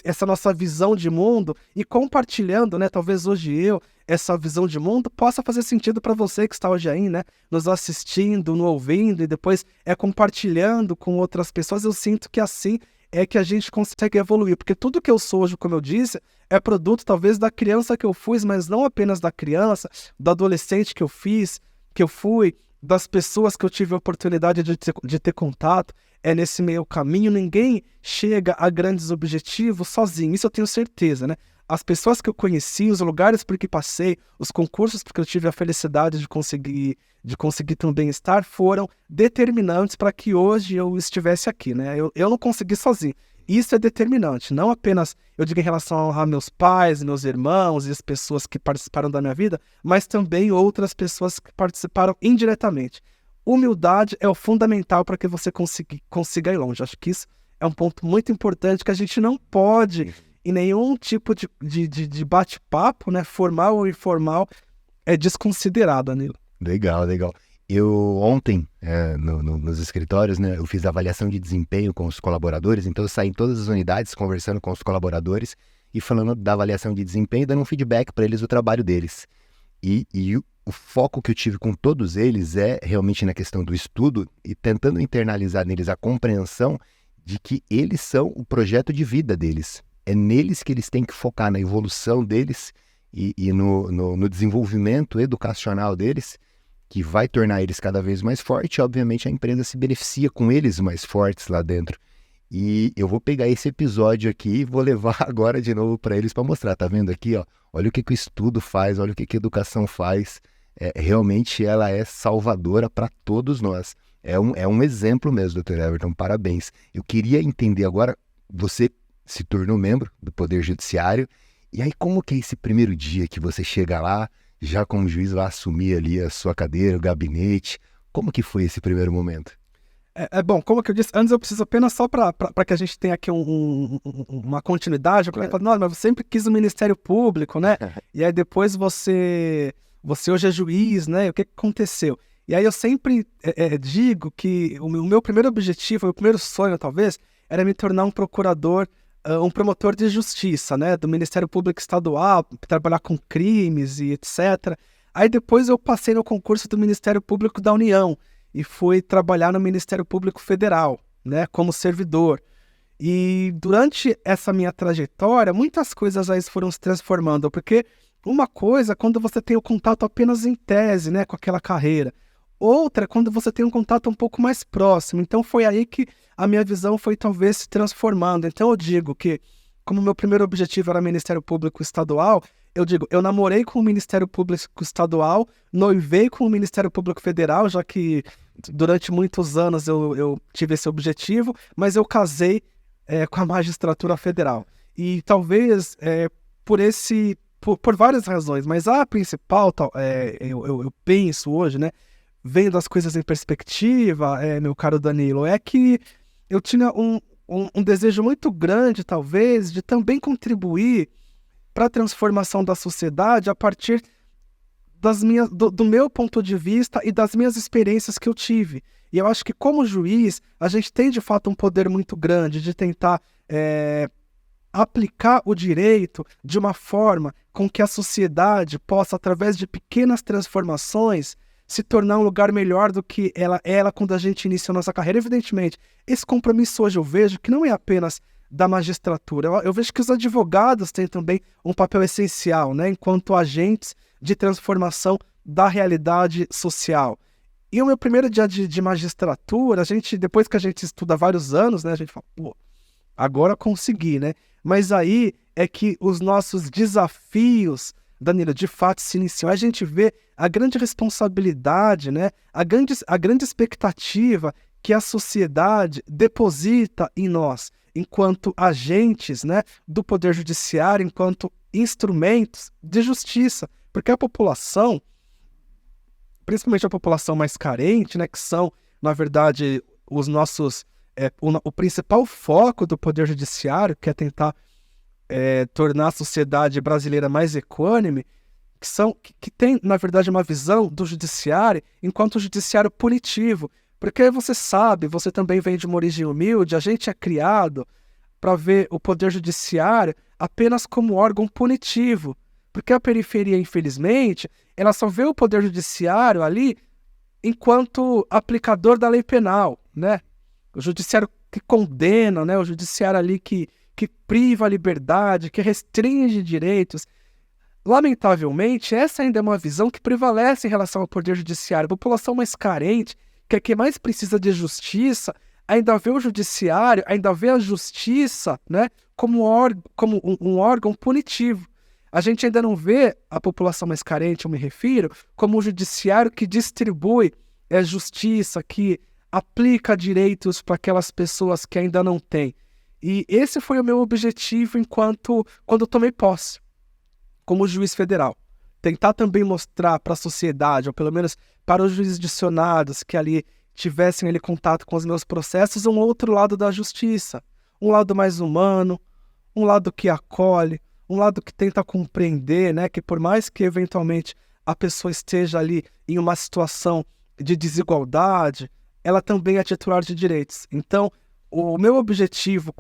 essa nossa visão de mundo e compartilhando, né? Talvez hoje essa visão de mundo possa fazer sentido para você que está hoje aí, né? Nos assistindo, nos ouvindo e depois compartilhando com outras pessoas. Eu sinto que assim é que a gente consegue evoluir, porque tudo que eu sou hoje, como eu disse, é produto talvez da criança que eu fui, mas não apenas da criança, do adolescente que eu fui, das pessoas que eu tive a oportunidade de ter contato. É nesse meio caminho, ninguém chega a grandes objetivos sozinho, isso eu tenho certeza, né? As pessoas que eu conheci, os lugares por que passei, os concursos porque eu tive a felicidade de conseguir também estar, foram determinantes para que hoje eu estivesse aqui, né? Eu não consegui sozinho. Isso é determinante, não apenas, eu digo, em relação a meus pais, meus irmãos e as pessoas que participaram da minha vida, mas também outras pessoas que participaram indiretamente. Humildade é o fundamental para que você consiga ir longe. Acho que isso é um ponto muito importante que a gente não pode, em nenhum tipo de bate-papo, né, formal ou informal, desconsiderar, Danilo. Legal, legal. Eu ontem, nos escritórios, né, eu fiz avaliação de desempenho com os colaboradores, então eu saí em todas as unidades conversando com os colaboradores e falando da avaliação de desempenho, dando um feedback para eles do trabalho deles. E o foco que eu tive com todos eles é realmente na questão do estudo e tentando internalizar neles a compreensão de que eles são o projeto de vida deles. É neles que eles têm que focar, na evolução deles e no desenvolvimento educacional deles, que vai tornar eles cada vez mais fortes. Obviamente a empresa se beneficia com eles mais fortes lá dentro. E eu vou pegar esse episódio aqui e vou levar agora de novo para eles para mostrar. Tá vendo aqui, ó? Olha o que o estudo faz, olha o que a educação faz. Realmente ela é salvadora para todos nós. É um exemplo mesmo, Dr. Everton, parabéns. Eu queria entender agora, você se tornou membro do Poder Judiciário, e aí como que é esse primeiro dia que você chega lá, já como juiz vai assumir ali a sua cadeira, o gabinete? Como que foi esse primeiro momento? Bom, como que eu disse, antes eu preciso apenas só para que a gente tenha aqui uma continuidade. Eu falei, não, mas você sempre quis o Ministério Público, né? E aí depois você hoje é juiz, né? O que aconteceu? E aí eu sempre digo que o meu primeiro objetivo, o meu primeiro sonho talvez, era me tornar um procurador, um promotor de justiça, né? Do Ministério Público Estadual, trabalhar com crimes e etc. Aí depois eu passei no concurso do Ministério Público da União e fui trabalhar no Ministério Público Federal, né? Como servidor. E durante essa minha trajetória, muitas coisas aí foram se transformando, porque uma coisa é quando você tem o contato apenas em tese, né? Com aquela carreira. Outra é quando você tem um contato um pouco mais próximo. Então foi aí que a minha visão foi talvez se transformando. Então eu digo que, como meu primeiro objetivo era Ministério Público Estadual, eu namorei com o Ministério Público Estadual, noivei com o Ministério Público Federal, já que durante muitos anos eu tive esse objetivo, mas eu casei com a magistratura federal. E talvez por várias razões, mas a principal, eu penso hoje, né, vendo as coisas em perspectiva, meu caro Danilo, é que eu tinha um desejo muito grande, talvez, de também contribuir para a transformação da sociedade a partir do meu ponto de vista e das minhas experiências que eu tive. E eu acho que, como juiz, a gente tem, de fato, um poder muito grande de tentar aplicar o direito de uma forma com que a sociedade possa, através de pequenas transformações, se tornar um lugar melhor do que ela quando a gente inicia a nossa carreira. Evidentemente, esse compromisso hoje eu vejo que não é apenas da magistratura. Eu vejo que os advogados têm também um papel essencial, né, enquanto agentes de transformação da realidade social. E o meu primeiro dia de magistratura, depois que a gente estuda há vários anos, né, a gente fala, pô, agora consegui, né? Mas aí é que os nossos desafios, Danilo, de fato se iniciam. A gente vê a grande responsabilidade, né? A grande expectativa que a sociedade deposita em nós, enquanto agentes, né, do Poder Judiciário, enquanto instrumentos de justiça. Porque a população, principalmente a população mais carente, né, que são, na verdade, os nossos... o principal foco do Poder Judiciário, que é tentar tornar a sociedade brasileira mais equânime, que tem, na verdade, uma visão do judiciário enquanto judiciário punitivo. Porque você sabe, você também vem de uma origem humilde, a gente é criado para ver o Poder Judiciário apenas como órgão punitivo. Porque a periferia, infelizmente, ela só vê o Poder Judiciário ali enquanto aplicador da lei penal, né? O judiciário que condena, né? O judiciário ali que priva a liberdade, que restringe direitos. Lamentavelmente, essa ainda é uma visão que prevalece em relação ao Poder Judiciário. A população mais carente, que é quem mais precisa de justiça, ainda vê o judiciário, ainda vê a justiça, né, como um órgão punitivo. A gente ainda não vê a população mais carente, eu me refiro, como um judiciário que distribui justiça, que aplica direitos para aquelas pessoas que ainda não têm. E esse foi o meu objetivo quando eu tomei posse, como juiz federal. Tentar também mostrar para a sociedade, ou pelo menos para os jurisdicionados que ali tivessem ali contato com os meus processos, um outro lado da justiça. Um lado mais humano, um lado que acolhe, um lado que tenta compreender, né, que por mais que eventualmente a pessoa esteja ali em uma situação de desigualdade, ela também é titular de direitos. Então, o meu objetivo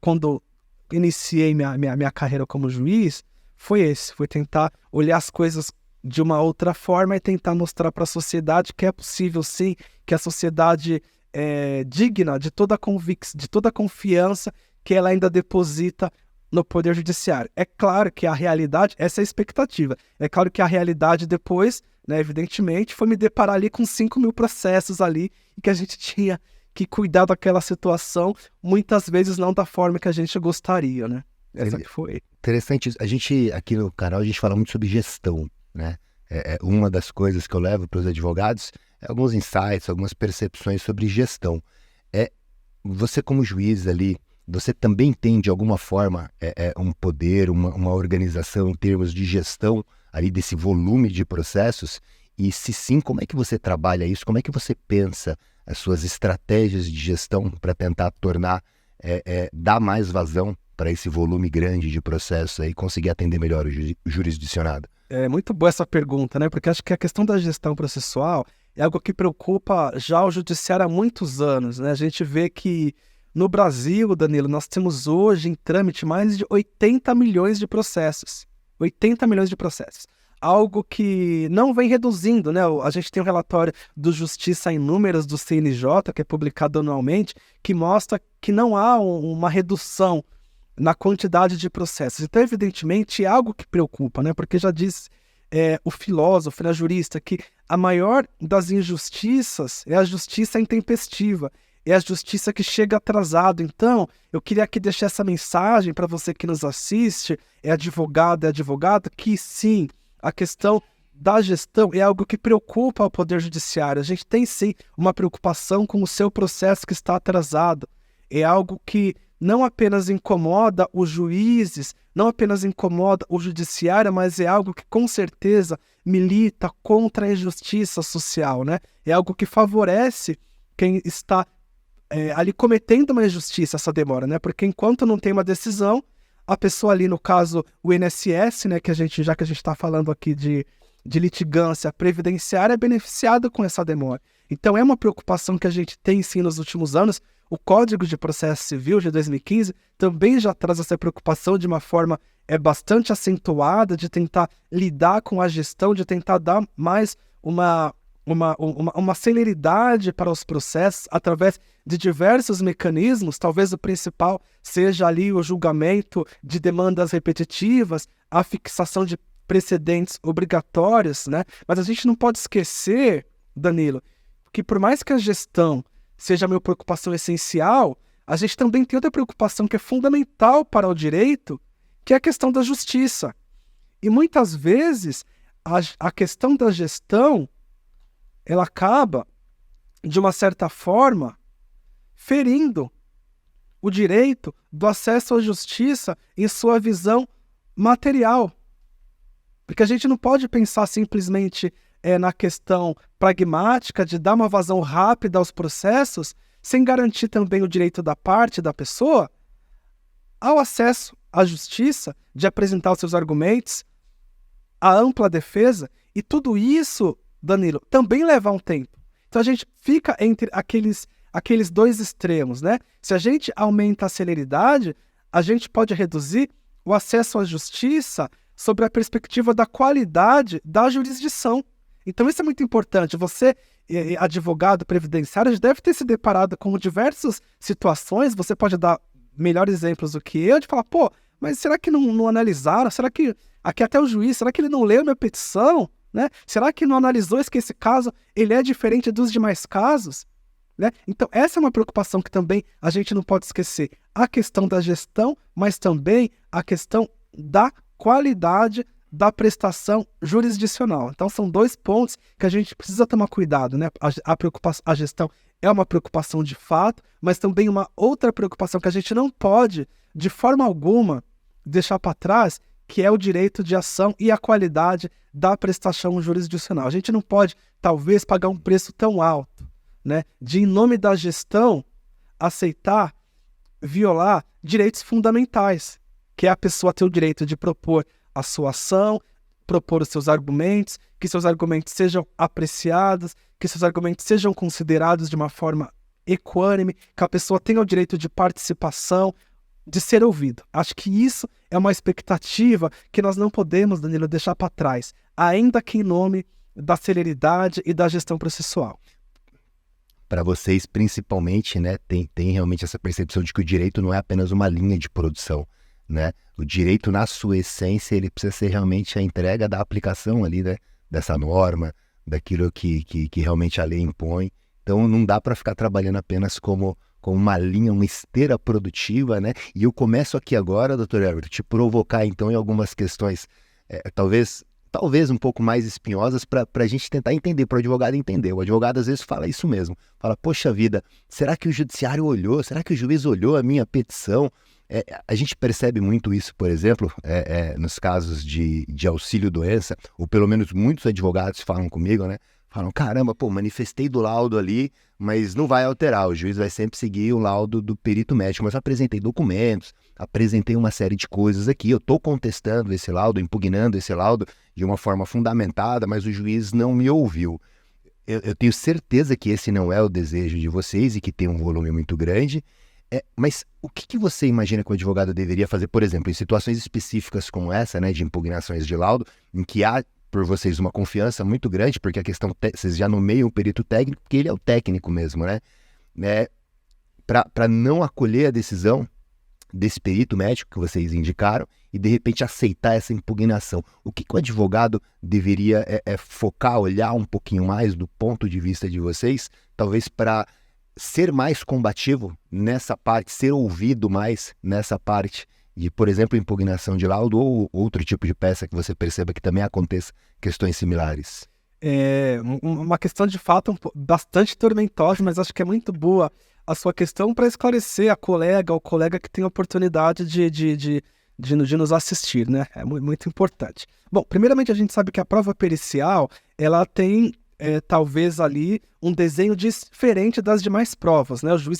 quando iniciei minha carreira como juiz foi esse, foi tentar olhar as coisas de uma outra forma e tentar mostrar para a sociedade que é possível sim, que a sociedade é digna de toda a confiança que ela ainda deposita no Poder Judiciário. É claro que a realidade, essa é a expectativa, é claro que a realidade depois, né, evidentemente, foi me deparar ali com 5.000 processos ali e que a gente tinha que cuidar daquela situação, muitas vezes não da forma que a gente gostaria, né? Essa que foi. Interessante, a gente aqui no canal a gente fala muito sobre gestão, né? Uma das coisas que eu levo para os advogados é alguns insights, algumas percepções sobre gestão. Você como juiz ali, você também tem de alguma forma um poder, uma organização em termos de gestão ali desse volume de processos? E se sim, como é que você trabalha isso? Como é que você pensa as suas estratégias de gestão para tentar tornar, dar mais vazão para esse volume grande de processos e conseguir atender melhor o jurisdicionado? É muito boa essa pergunta, né? Porque acho que a questão da gestão processual é algo que preocupa já o judiciário há muitos anos, né? A gente vê que no Brasil, Danilo, nós temos hoje em trâmite mais de 80 milhões de processos. 80 milhões de processos. Algo que não vem reduzindo, né? A gente tem um relatório do Justiça em Números do CNJ, que é publicado anualmente, que mostra que não há uma redução na quantidade de processos. Então, evidentemente, é algo que preocupa, né? Porque já diz o filósofo, né, jurista, que a maior das injustiças é a justiça intempestiva, é a justiça que chega atrasado. Então, eu queria aqui deixar essa mensagem para você que nos assiste, é advogado, que sim, a questão da gestão é algo que preocupa o Poder Judiciário. A gente tem sim uma preocupação com o seu processo que está atrasado. É algo que não apenas incomoda os juízes, não apenas incomoda o judiciário, mas é algo que com certeza milita contra a injustiça social, né? É algo que favorece quem está ali cometendo uma injustiça, essa demora, né? Porque enquanto não tem uma decisão, a pessoa ali, no caso, o INSS, né, já que a gente está falando aqui de litigância previdenciária, é beneficiada com essa demora. Então é uma preocupação que a gente tem sim nos últimos anos. O Código de Processo Civil de 2015 também já traz essa preocupação de uma forma bastante acentuada, de tentar lidar com a gestão, de tentar dar mais uma celeridade para os processos através de diversos mecanismos. Talvez o principal seja ali o julgamento de demandas repetitivas, a fixação de precedentes obrigatórios, né? Mas a gente não pode esquecer, Danilo, que por mais que a gestão seja a minha preocupação essencial, a gente também tem outra preocupação que é fundamental para o direito, que é a questão da justiça. E muitas vezes a questão da gestão ela acaba, de uma certa forma, ferindo o direito do acesso à justiça em sua visão material. Porque a gente não pode pensar simplesmente na questão pragmática de dar uma vazão rápida aos processos, sem garantir também o direito da parte, da pessoa, ao acesso à justiça, de apresentar os seus argumentos, a ampla defesa, e tudo isso, Danilo, também leva um tempo. Então a gente fica entre aqueles dois extremos, né? Se a gente aumenta a celeridade, a gente pode reduzir o acesso à justiça sobre a perspectiva da qualidade da jurisdição. Então isso é muito importante. Você, advogado previdenciário, deve ter se deparado com diversas situações. Você pode dar melhores exemplos do que eu, de falar, pô, mas será que não analisaram? Será que, aqui até o juiz, será que ele não leu minha petição? Né? Será que não analisou que esse caso ele é diferente dos demais casos? Né? Então essa é uma preocupação que também a gente não pode esquecer. A questão da gestão, mas também a questão da qualidade da prestação jurisdicional. Então são dois pontos que a gente precisa tomar cuidado, né? A gestão é uma preocupação de fato, mas também uma outra preocupação que a gente não pode, de forma alguma, deixar para trás, que é o direito de ação e a qualidade da prestação jurisdicional. A gente não pode, talvez, pagar um preço tão alto, né, de, em nome da gestão, aceitar violar direitos fundamentais, que é a pessoa ter o direito de propor a sua ação, propor os seus argumentos, que seus argumentos sejam apreciados, que seus argumentos sejam considerados de uma forma equânime, que a pessoa tenha o direito de participação, de ser ouvido. Acho que isso é uma expectativa que nós não podemos, Danilo, deixar para trás, ainda que em nome da celeridade e da gestão processual. Para vocês, principalmente, né, tem realmente essa percepção de que o direito não é apenas uma linha de produção, né? O direito, na sua essência, ele precisa ser realmente a entrega da aplicação ali, né, dessa norma, daquilo que realmente a lei impõe. Então, não dá para ficar trabalhando apenas como uma linha, uma esteira produtiva, né? E eu começo aqui agora, doutor Everton, te provocar, então, em algumas questões, talvez um pouco mais espinhosas, para a gente tentar entender, para o advogado entender. O advogado, às vezes, fala isso mesmo. Fala, poxa vida, será que o judiciário olhou? Será que o juiz olhou a minha petição? A gente percebe muito isso, por exemplo, nos casos de auxílio-doença, ou pelo menos muitos advogados falam comigo, né? Falam, caramba, manifestei do laudo ali, mas não vai alterar, o juiz vai sempre seguir o laudo do perito médico, mas eu apresentei documentos, apresentei uma série de coisas aqui, eu estou contestando esse laudo, impugnando esse laudo de uma forma fundamentada, mas o juiz não me ouviu. Eu tenho certeza que esse não é o desejo de vocês e que tem um volume muito grande, mas o que você imagina que o advogado deveria fazer, por exemplo, em situações específicas como essa, né, de impugnações de laudo, em que há por vocês uma confiança muito grande, porque a questão, vocês já nomeiam o perito técnico, porque ele é o técnico mesmo, né? Para não acolher a decisão desse perito médico que vocês indicaram e, de repente, aceitar essa impugnação. O que o advogado deveria focar, olhar um pouquinho mais do ponto de vista de vocês, talvez para ser mais combativo nessa parte, ser ouvido mais nessa parte de, por exemplo, impugnação de laudo ou outro tipo de peça que você perceba que também aconteça questões similares? É uma questão de fato bastante tormentosa, mas acho que é muito boa a sua questão para esclarecer a colega ou colega que tem a oportunidade de nos assistir, né? É muito importante. Bom, primeiramente a gente sabe que a prova pericial, ela tem talvez ali um desenho diferente das demais provas, né? O juiz,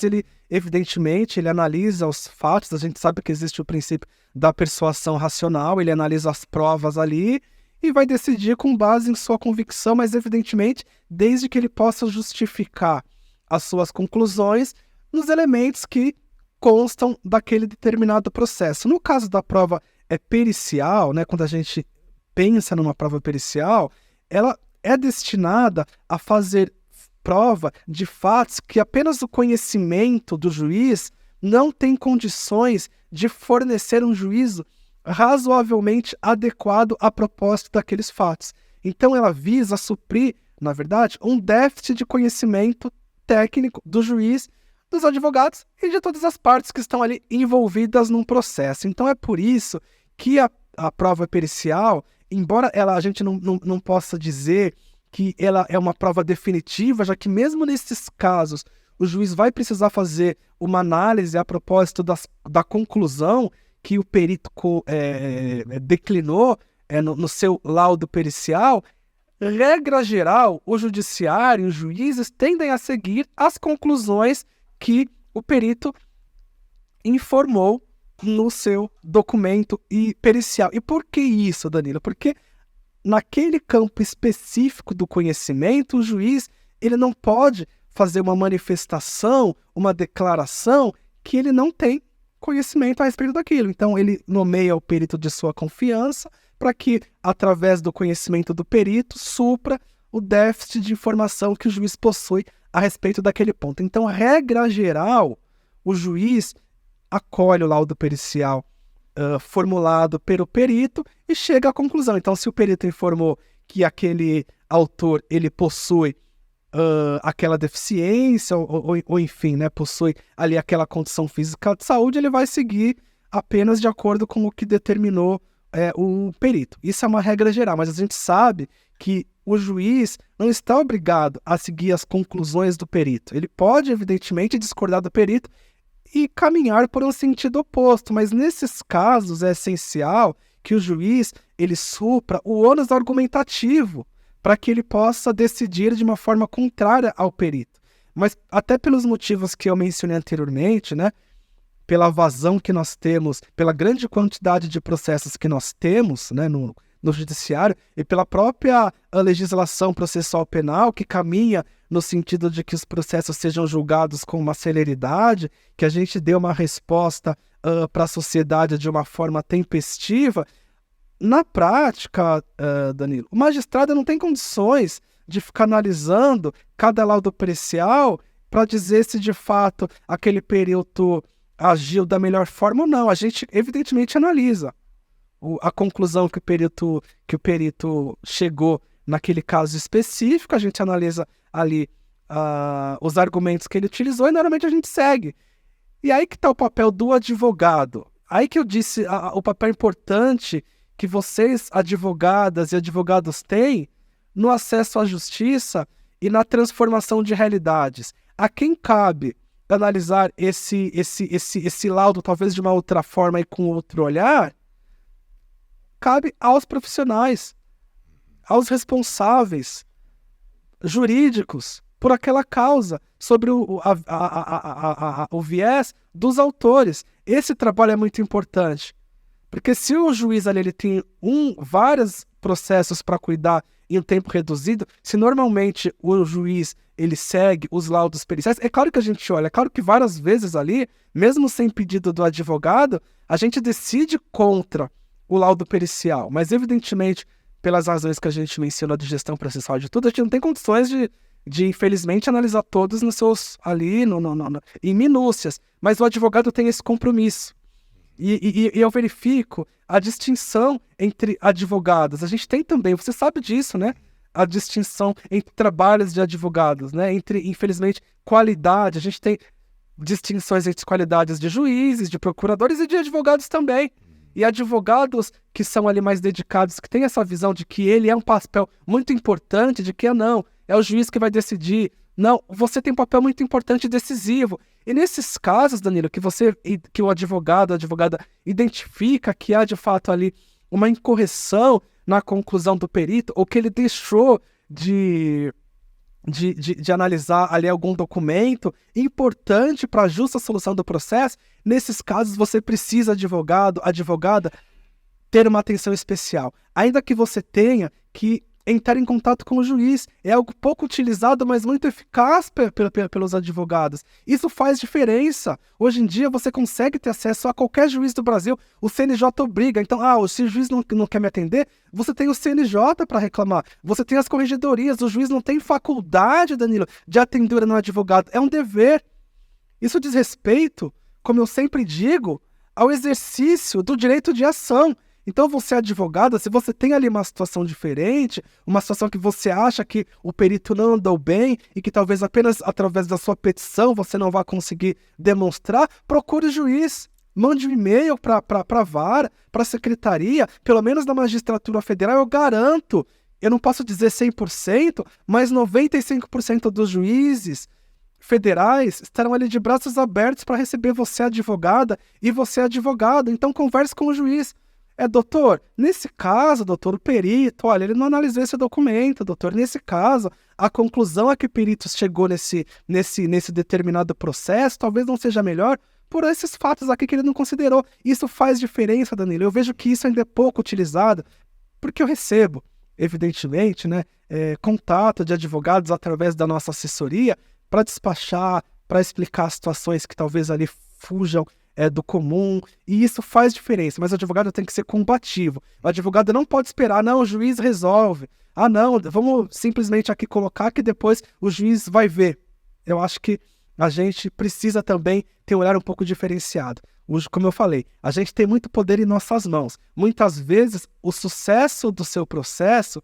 evidentemente, ele analisa os fatos, a gente sabe que existe o princípio da persuasão racional, ele analisa as provas ali e vai decidir com base em sua convicção, mas evidentemente, desde que ele possa justificar as suas conclusões nos elementos que constam daquele determinado processo. No caso da prova pericial, né, quando a gente pensa numa prova pericial, ela é destinada a fazer prova de fatos que apenas o conhecimento do juiz não tem condições de fornecer um juízo razoavelmente adequado a propósito daqueles fatos. Então ela visa suprir, na verdade, um déficit de conhecimento técnico do juiz, dos advogados e de todas as partes que estão ali envolvidas num processo. Então é por isso que a prova pericial, embora a gente não possa dizer que ela é uma prova definitiva, já que mesmo nesses casos o juiz vai precisar fazer uma análise a propósito da conclusão que o perito declinou no seu laudo pericial. Regra geral, o judiciário e os juízes tendem a seguir as conclusões que o perito informou no seu documento pericial. E por que isso, Danilo? Porque naquele campo específico do conhecimento, o juiz ele não pode fazer uma manifestação, uma declaração que ele não tem conhecimento a respeito daquilo. Então, ele nomeia o perito de sua confiança para que, através do conhecimento do perito, supra o déficit de informação que o juiz possui a respeito daquele ponto. Então, regra geral, o juiz acolhe o laudo pericial formulado pelo perito e chega à conclusão. Então, se o perito informou que aquele autor ele possui aquela deficiência ou enfim, né, possui ali aquela condição física de saúde, ele vai seguir apenas de acordo com o que determinou o perito. Isso é uma regra geral, mas a gente sabe que o juiz não está obrigado a seguir as conclusões do perito. Ele pode, evidentemente, discordar do perito e caminhar por um sentido oposto, mas nesses casos é essencial que o juiz ele supra o ônus argumentativo para que ele possa decidir de uma forma contrária ao perito. Mas até pelos motivos que eu mencionei anteriormente, né, pela vazão que nós temos, pela grande quantidade de processos que nós temos, né, no judiciário, e pela própria legislação processual penal, que caminha no sentido de que os processos sejam julgados com uma celeridade, que a gente dê uma resposta para a sociedade de uma forma tempestiva. Na prática, Danilo, o magistrado não tem condições de ficar analisando cada laudo pericial para dizer se de fato aquele perito agiu da melhor forma ou não. A gente evidentemente analisa a conclusão que o perito chegou naquele caso específico, a gente analisa ali os argumentos que ele utilizou e normalmente a gente segue. E aí que está o papel do advogado. Aí que eu disse o papel importante que vocês, advogadas e advogados, têm no acesso à justiça e na transformação de realidades. A quem cabe analisar esse laudo talvez de uma outra forma e com outro olhar? Cabe aos profissionais, aos responsáveis jurídicos por aquela causa, sobre o viés dos autores. Esse trabalho é muito importante, porque se o juiz ali ele tem vários processos para cuidar em um tempo reduzido, se normalmente o juiz ele segue os laudos periciais, é claro que a gente olha, é claro que várias vezes ali, mesmo sem pedido do advogado, a gente decide contra o laudo pericial, mas evidentemente, pelas razões que a gente mencionou de gestão processual de tudo, a gente não tem condições de infelizmente, analisar todos nos seus, ali, em minúcias, mas o advogado tem esse compromisso. E eu verifico a distinção entre advogados. A gente tem também, você sabe disso, né? A distinção entre trabalhos de advogados, né? Entre, infelizmente, qualidade. A gente tem distinções entre qualidades de juízes, de procuradores e de advogados também. E advogados que são ali mais dedicados, que têm essa visão de que ele é um papel muito importante, de que não, é o juiz que vai decidir. Não, você tem um papel muito importante e decisivo. E nesses casos, Danilo, que o advogado, a advogada identifica que há de fato ali uma incorreção na conclusão do perito, ou que ele deixou de analisar ali algum documento importante para a justa solução do processo, nesses casos você precisa, advogada, ter uma atenção especial. Ainda que você tenha que entrar em contato com o juiz. É algo pouco utilizado, mas muito eficaz pelos advogados. Isso faz diferença. Hoje em dia você consegue ter acesso a qualquer juiz do Brasil. O CNJ obriga. Então, se o juiz não quer me atender, você tem o CNJ para reclamar. Você tem as corregedorias. O juiz não tem faculdade, Danilo, de atender no advogado. É um dever. Isso diz respeito, como eu sempre digo, ao exercício do direito de ação. Então você é advogada, se você tem ali uma situação diferente, uma situação que você acha que o perito não andou bem e que talvez apenas através da sua petição você não vai conseguir demonstrar, procure o juiz, mande um e-mail para a vara, para a secretaria, pelo menos na magistratura federal, eu garanto, eu não posso dizer 100%, mas 95% dos juízes federais estarão ali de braços abertos para receber você, advogada, e você, advogado. Então converse com o juiz. Doutor, nesse caso, doutor, o perito, olha, ele não analisou esse documento, doutor, nesse caso, a conclusão a que o perito chegou nesse determinado processo talvez não seja melhor por esses fatos aqui que ele não considerou. Isso faz diferença, Danilo. Eu vejo que isso ainda é pouco utilizado, porque eu recebo, evidentemente, né, contato de advogados através da nossa assessoria para despachar, para explicar situações que talvez ali fujam do comum, e isso faz diferença, mas o advogado tem que ser combativo. O advogado não pode esperar, não, o juiz resolve. Não, vamos simplesmente aqui colocar que depois o juiz vai ver. Eu acho que a gente precisa também ter um olhar um pouco diferenciado. Como eu falei, a gente tem muito poder em nossas mãos. Muitas vezes, o sucesso do seu processo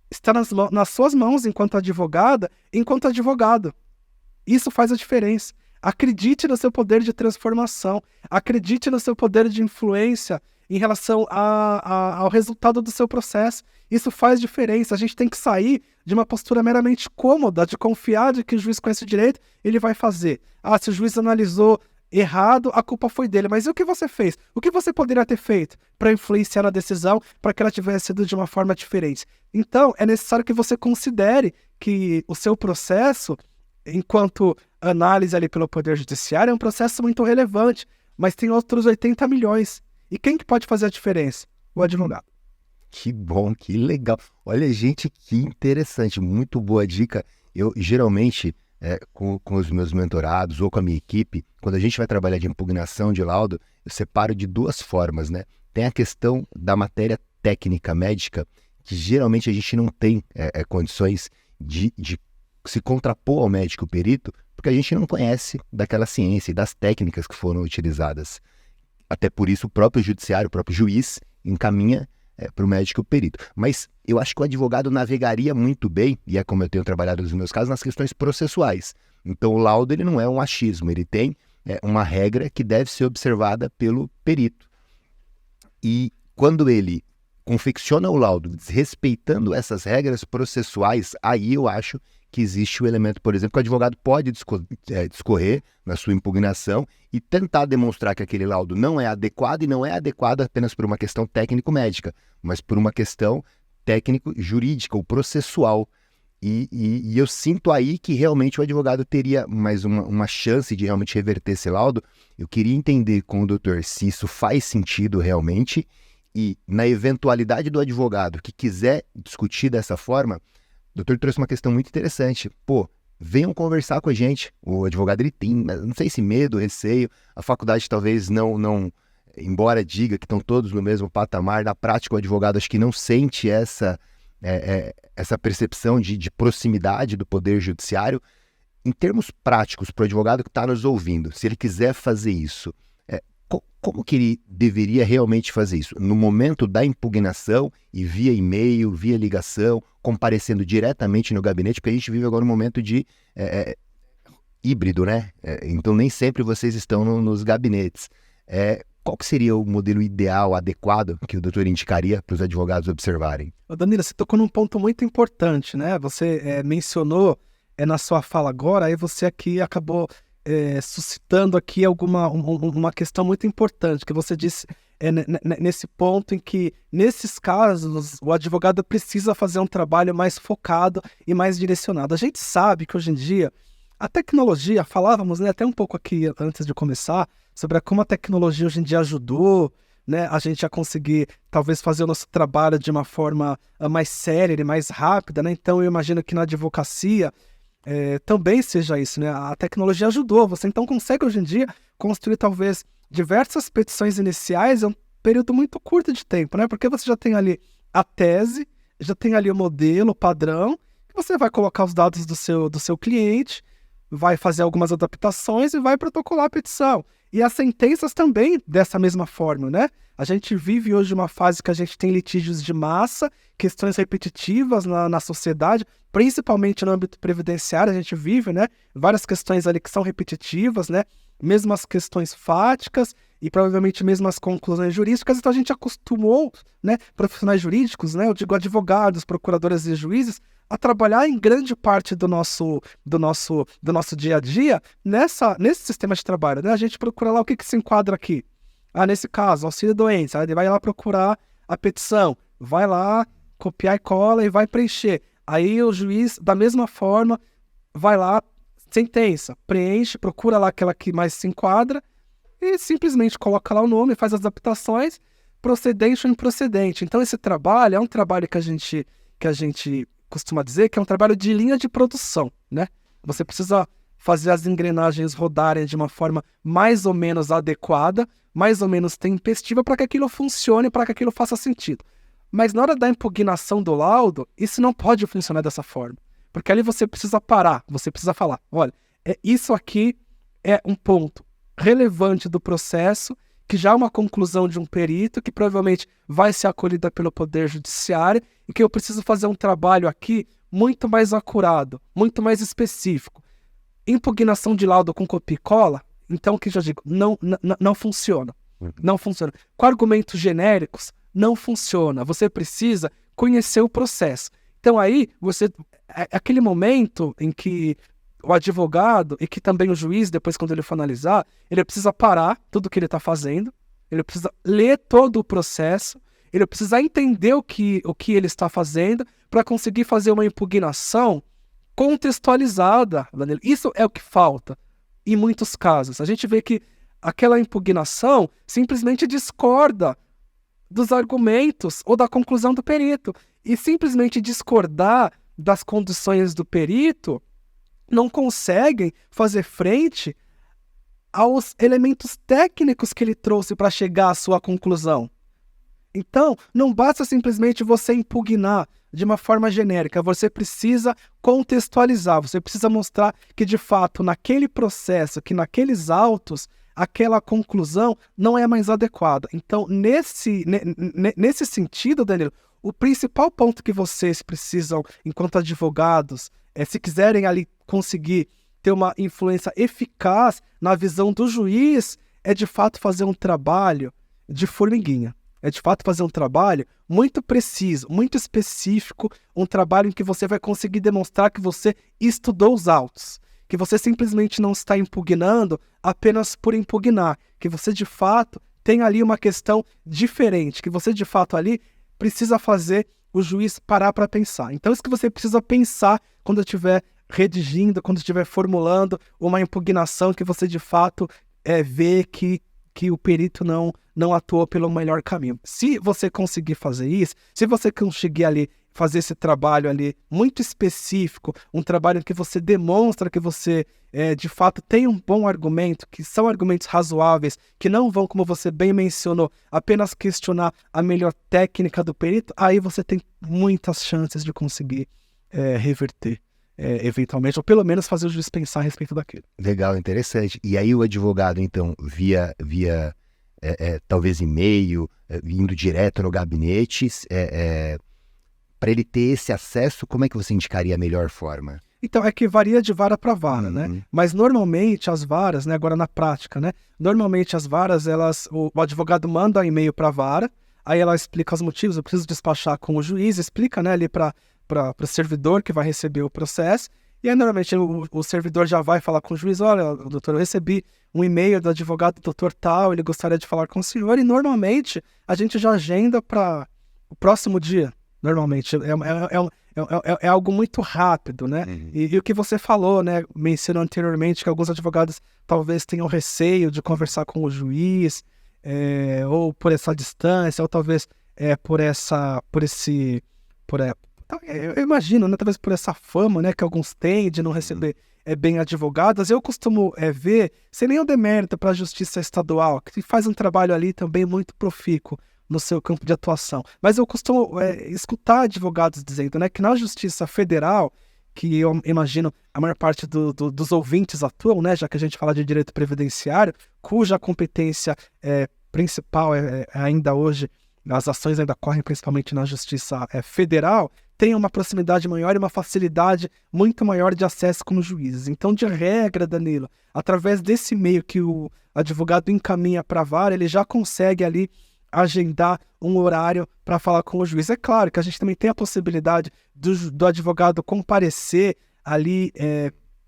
está nas suas mãos enquanto advogada, enquanto advogado. Isso faz a diferença. Acredite no seu poder de transformação, acredite no seu poder de influência em relação ao resultado do seu processo. Isso faz diferença. A gente tem que sair de uma postura meramente cômoda, de confiar de que o juiz conhece o direito, ele vai fazer. Se o juiz analisou errado, a culpa foi dele. Mas e o que você fez? O que você poderia ter feito para influenciar na decisão, para que ela tivesse sido de uma forma diferente? Então, é necessário que você considere que o seu processo, enquanto análise ali pelo Poder Judiciário, é um processo muito relevante, mas tem outros 80 milhões. E quem que pode fazer a diferença? O advogado. Que bom, que legal. Olha, gente, que interessante, muito boa dica. Eu, geralmente, com os meus mentorados ou com a minha equipe, quando a gente vai trabalhar de impugnação de laudo, eu separo de duas formas, né? Tem a questão da matéria técnica médica, que geralmente a gente não tem condições de se contrapor ao médico perito, porque a gente não conhece daquela ciência e das técnicas que foram utilizadas. Até por isso o próprio judiciário, o próprio juiz encaminha para o médico perito. Mas eu acho que o advogado navegaria muito bem, e é como eu tenho trabalhado nos meus casos, nas questões processuais. Então o laudo ele não é um achismo, ele tem uma regra que deve ser observada pelo perito. E quando ele confecciona o laudo desrespeitando essas regras processuais, aí eu acho que existe o elemento, por exemplo, que o advogado pode discorrer na sua impugnação e tentar demonstrar que aquele laudo não é adequado, e não é adequado apenas por uma questão técnico-médica, mas por uma questão técnico-jurídica ou processual. E eu sinto aí que realmente o advogado teria mais uma chance de realmente reverter esse laudo. Eu queria entender com o doutor se isso faz sentido realmente, e na eventualidade do advogado que quiser discutir dessa forma, o doutor trouxe uma questão muito interessante. Venham conversar com a gente. O advogado ele tem, não sei se medo, receio, a faculdade talvez não, embora diga que estão todos no mesmo patamar, na prática o advogado acho que não sente essa percepção de proximidade do Poder Judiciário. Em termos práticos, para o advogado que está nos ouvindo, se ele quiser fazer isso, como que ele deveria realmente fazer isso? No momento da impugnação e via e-mail, via ligação, comparecendo diretamente no gabinete, porque a gente vive agora um momento de híbrido, né? Então nem sempre vocês estão nos gabinetes. Qual que seria o modelo ideal, adequado, que o doutor indicaria para os advogados observarem? Danilo, você tocou num ponto muito importante, né? Você mencionou na sua fala agora, aí você aqui acabou suscitando aqui uma questão muito importante, que você disse nesse ponto em que, nesses casos, o advogado precisa fazer um trabalho mais focado e mais direcionado. A gente sabe que hoje em dia, a tecnologia, falávamos até um pouco aqui antes de começar, sobre como a tecnologia hoje em dia ajudou, né, a gente a conseguir talvez fazer o nosso trabalho de uma forma mais séria e mais rápida, né? Então eu imagino que na advocacia também seja isso, né? A tecnologia ajudou, você então consegue hoje em dia construir talvez diversas petições iniciais em um período muito curto de tempo, né? Porque você já tem ali a tese, já tem ali o modelo, o padrão, que você vai colocar os dados do seu cliente, vai fazer algumas adaptações e vai protocolar a petição. E as sentenças também dessa mesma forma, né? A gente vive hoje uma fase que a gente tem litígios de massa, questões repetitivas na sociedade, principalmente no âmbito previdenciário, a gente vive, né, várias questões ali que são repetitivas, né, mesmas questões fáticas e provavelmente mesmas conclusões jurídicas. Então a gente acostumou, né, profissionais jurídicos, né, eu digo advogados, procuradores e juízes, a trabalhar em grande parte do nosso dia a dia nesse sistema de trabalho, né? A gente procura lá o que se enquadra aqui. Nesse caso, auxílio doença, aí ele vai lá procurar a petição, vai lá copiar e cola e vai preencher. Aí o juiz, da mesma forma, vai lá, sentença, preenche, procura lá aquela que mais se enquadra e simplesmente coloca lá o nome, faz as adaptações, procedente ou improcedente. Então esse trabalho é um trabalho que a gente costuma dizer que é um trabalho de linha de produção, né? Você precisa fazer as engrenagens rodarem de uma forma mais ou menos adequada, mais ou menos tempestiva, para que aquilo funcione, para que aquilo faça sentido. Mas na hora da impugnação do laudo, isso não pode funcionar dessa forma. Porque ali você precisa parar, você precisa falar, olha, isso aqui é um ponto relevante do processo, que já é uma conclusão de um perito, que provavelmente vai ser acolhida pelo Poder Judiciário, e que eu preciso fazer um trabalho aqui muito mais acurado, muito mais específico. Impugnação de laudo com copia e cola, então, o que eu já digo, não funciona. Não funciona. Com argumentos genéricos, não funciona. Você precisa conhecer o processo. Então aí, aquele momento em que o advogado e que também o juiz, depois quando ele for analisar, ele precisa parar tudo que ele está fazendo, ele precisa ler todo o processo, ele precisa entender o que ele está fazendo para conseguir fazer uma impugnação contextualizada. Isso é o que falta em muitos casos. A gente vê que aquela impugnação simplesmente discorda dos argumentos ou da conclusão do perito. E simplesmente discordar das condições do perito não conseguem fazer frente aos elementos técnicos que ele trouxe para chegar à sua conclusão. Então, não basta simplesmente você impugnar de uma forma genérica, você precisa contextualizar, você precisa mostrar que, de fato, naquele processo, que naqueles autos, aquela conclusão não é mais adequada. Então, nesse sentido, Danilo, o principal ponto que vocês precisam, enquanto advogados, se quiserem ali conseguir ter uma influência eficaz na visão do juiz, é de fato fazer um trabalho de formiguinha. É de fato fazer um trabalho muito preciso, muito específico, um trabalho em que você vai conseguir demonstrar que você estudou os autos, que você simplesmente não está impugnando apenas por impugnar, que você de fato tem ali uma questão diferente, que você de fato ali precisa fazer o juiz parar para pensar. Então isso que você precisa pensar quando estiver redigindo, quando estiver formulando uma impugnação que você de fato vê que o perito não atuou pelo melhor caminho. Se você conseguir fazer isso, se você conseguir ali fazer esse trabalho ali muito específico, um trabalho em que você demonstra que você de fato tem um bom argumento, que são argumentos razoáveis, que não vão, como você bem mencionou, apenas questionar a melhor técnica do perito, aí você tem muitas chances de conseguir reverter. Eventualmente, ou pelo menos fazer o juiz pensar a respeito daquilo. Legal, interessante. E aí o advogado, então, via talvez e-mail, indo direto no gabinete, para ele ter esse acesso, como é que você indicaria a melhor forma? Então, é que varia de vara para vara, né? Mas normalmente as varas, né, agora na prática, né? Normalmente as varas, o advogado manda e-mail para a vara, aí ela explica os motivos, eu preciso despachar com o juiz, explica, né, ali para o servidor que vai receber o processo, e aí normalmente o servidor já vai falar com o juiz, olha, doutor, eu recebi um e-mail do advogado doutor tal, ele gostaria de falar com o senhor, e normalmente a gente já agenda para o próximo dia, normalmente, é algo muito rápido, né? E o que você falou, né, mencionou anteriormente que alguns advogados talvez tenham receio de conversar com o juiz, ou por essa distância, ou talvez eu imagino, né, talvez por essa fama, né, que alguns têm de não receber bem advogadas. Eu costumo ver, sem nenhum demérito para a Justiça Estadual, que faz um trabalho ali também muito profícuo no seu campo de atuação. Mas eu costumo escutar advogados dizendo, né, que na Justiça Federal, que eu imagino a maior parte dos ouvintes atuam, né, já que a gente fala de direito previdenciário, cuja competência principal ainda hoje, as ações ainda correm principalmente na Justiça Federal, tem uma proximidade maior e uma facilidade muito maior de acesso com os juízes. Então, de regra, Danilo, através desse meio que o advogado encaminha para a vara, ele já consegue ali agendar um horário para falar com o juiz. É claro que a gente também tem a possibilidade do advogado comparecer ali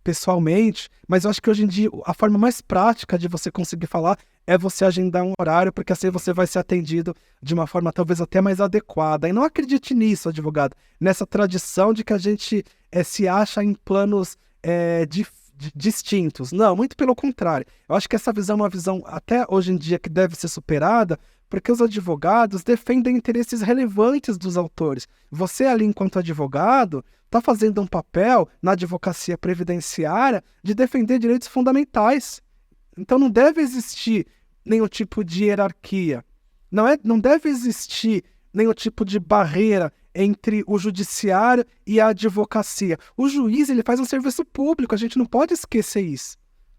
pessoalmente, mas eu acho que hoje em dia a forma mais prática de você conseguir falar é você agendar um horário, porque assim você vai ser atendido de uma forma talvez até mais adequada. E não acredite nisso, advogado, nessa tradição de que a gente se acha em planos distintos. Não, muito pelo contrário. Eu acho que essa visão é uma visão até hoje em dia que deve ser superada, porque os advogados defendem interesses relevantes dos autores. Você ali, enquanto advogado, está fazendo um papel na advocacia previdenciária de defender direitos fundamentais. Então não deve existir nenhum tipo de hierarquia. Não deve existir nenhum tipo de barreira entre o judiciário e a advocacia. O juiz, ele faz um serviço público, a gente não pode esquecer isso.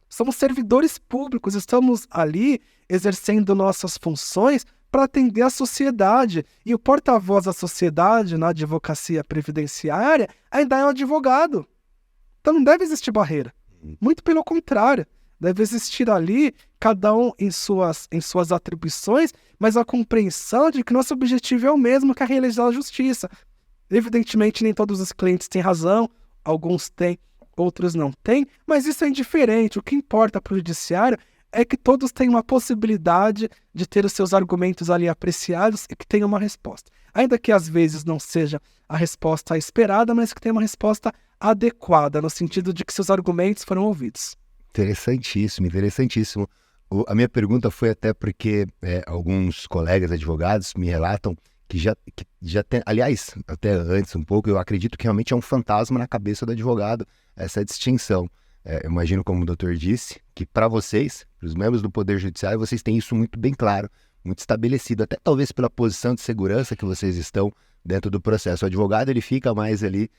Somos servidores públicos, estamos ali exercendo nossas funções para atender a sociedade. E o porta-voz da sociedade na advocacia previdenciária ainda é um advogado. Então não deve existir barreira. Muito pelo contrário. Deve existir ali, cada um em suas atribuições, mas a compreensão de que nosso objetivo é o mesmo, que é realizar a justiça. Evidentemente, nem todos os clientes têm razão, alguns têm, outros não têm, mas isso é indiferente. O que importa para o judiciário é que todos tenham a possibilidade de ter os seus argumentos ali apreciados e que tenham uma resposta. Ainda que às vezes não seja a resposta esperada, mas que tenha uma resposta adequada, no sentido de que seus argumentos foram ouvidos. Interessantíssimo, interessantíssimo. A minha pergunta foi até porque alguns colegas advogados me relatam que já tem, aliás, até antes um pouco, eu acredito que realmente é um fantasma na cabeça do advogado, essa distinção. Eu imagino, como o doutor disse, que para vocês, para os membros do Poder Judiciário, vocês têm isso muito bem claro, muito estabelecido, até talvez pela posição de segurança que vocês estão dentro do processo. O advogado, ele fica mais ali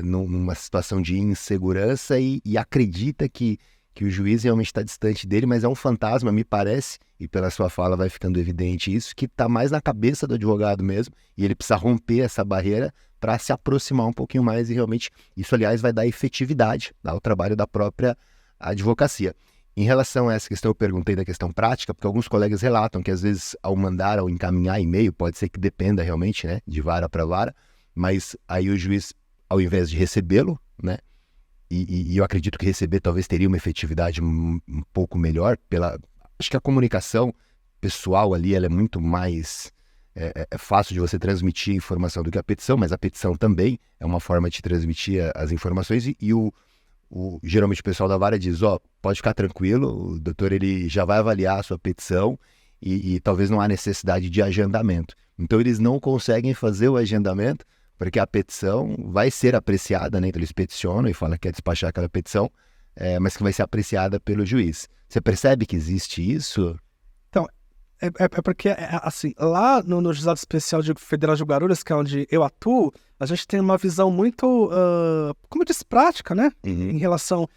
numa situação de insegurança e acredita que o juiz realmente está distante dele, mas é um fantasma, me parece, e pela sua fala vai ficando evidente isso, que está mais na cabeça do advogado mesmo, e ele precisa romper essa barreira para se aproximar um pouquinho mais, e realmente isso, aliás, vai dar efetividade ao trabalho da própria advocacia. Em relação a essa questão, eu perguntei da questão prática, porque alguns colegas relatam que às vezes ao mandar, ao encaminhar e-mail, pode ser que dependa realmente, né, de vara para vara, mas aí o juiz, ao invés de recebê-lo, né, e eu acredito que receber talvez teria uma efetividade um pouco melhor, acho que a comunicação pessoal ali, ela é muito mais fácil de você transmitir informação do que a petição, mas a petição também é uma forma de transmitir as informações geralmente o pessoal da vara diz, pode ficar tranquilo, o doutor ele já vai avaliar a sua petição e talvez não há necessidade de agendamento. Então eles não conseguem fazer o agendamento porque a petição vai ser apreciada, né? Então eles peticionam e falam que quer despachar aquela petição, mas que vai ser apreciada pelo juiz. Você percebe que existe isso? Então, é porque, assim, lá no Juizado Especial Federal de Guarulhos, que é onde eu atuo, a gente tem uma visão muito, como eu disse, prática, né? Em relação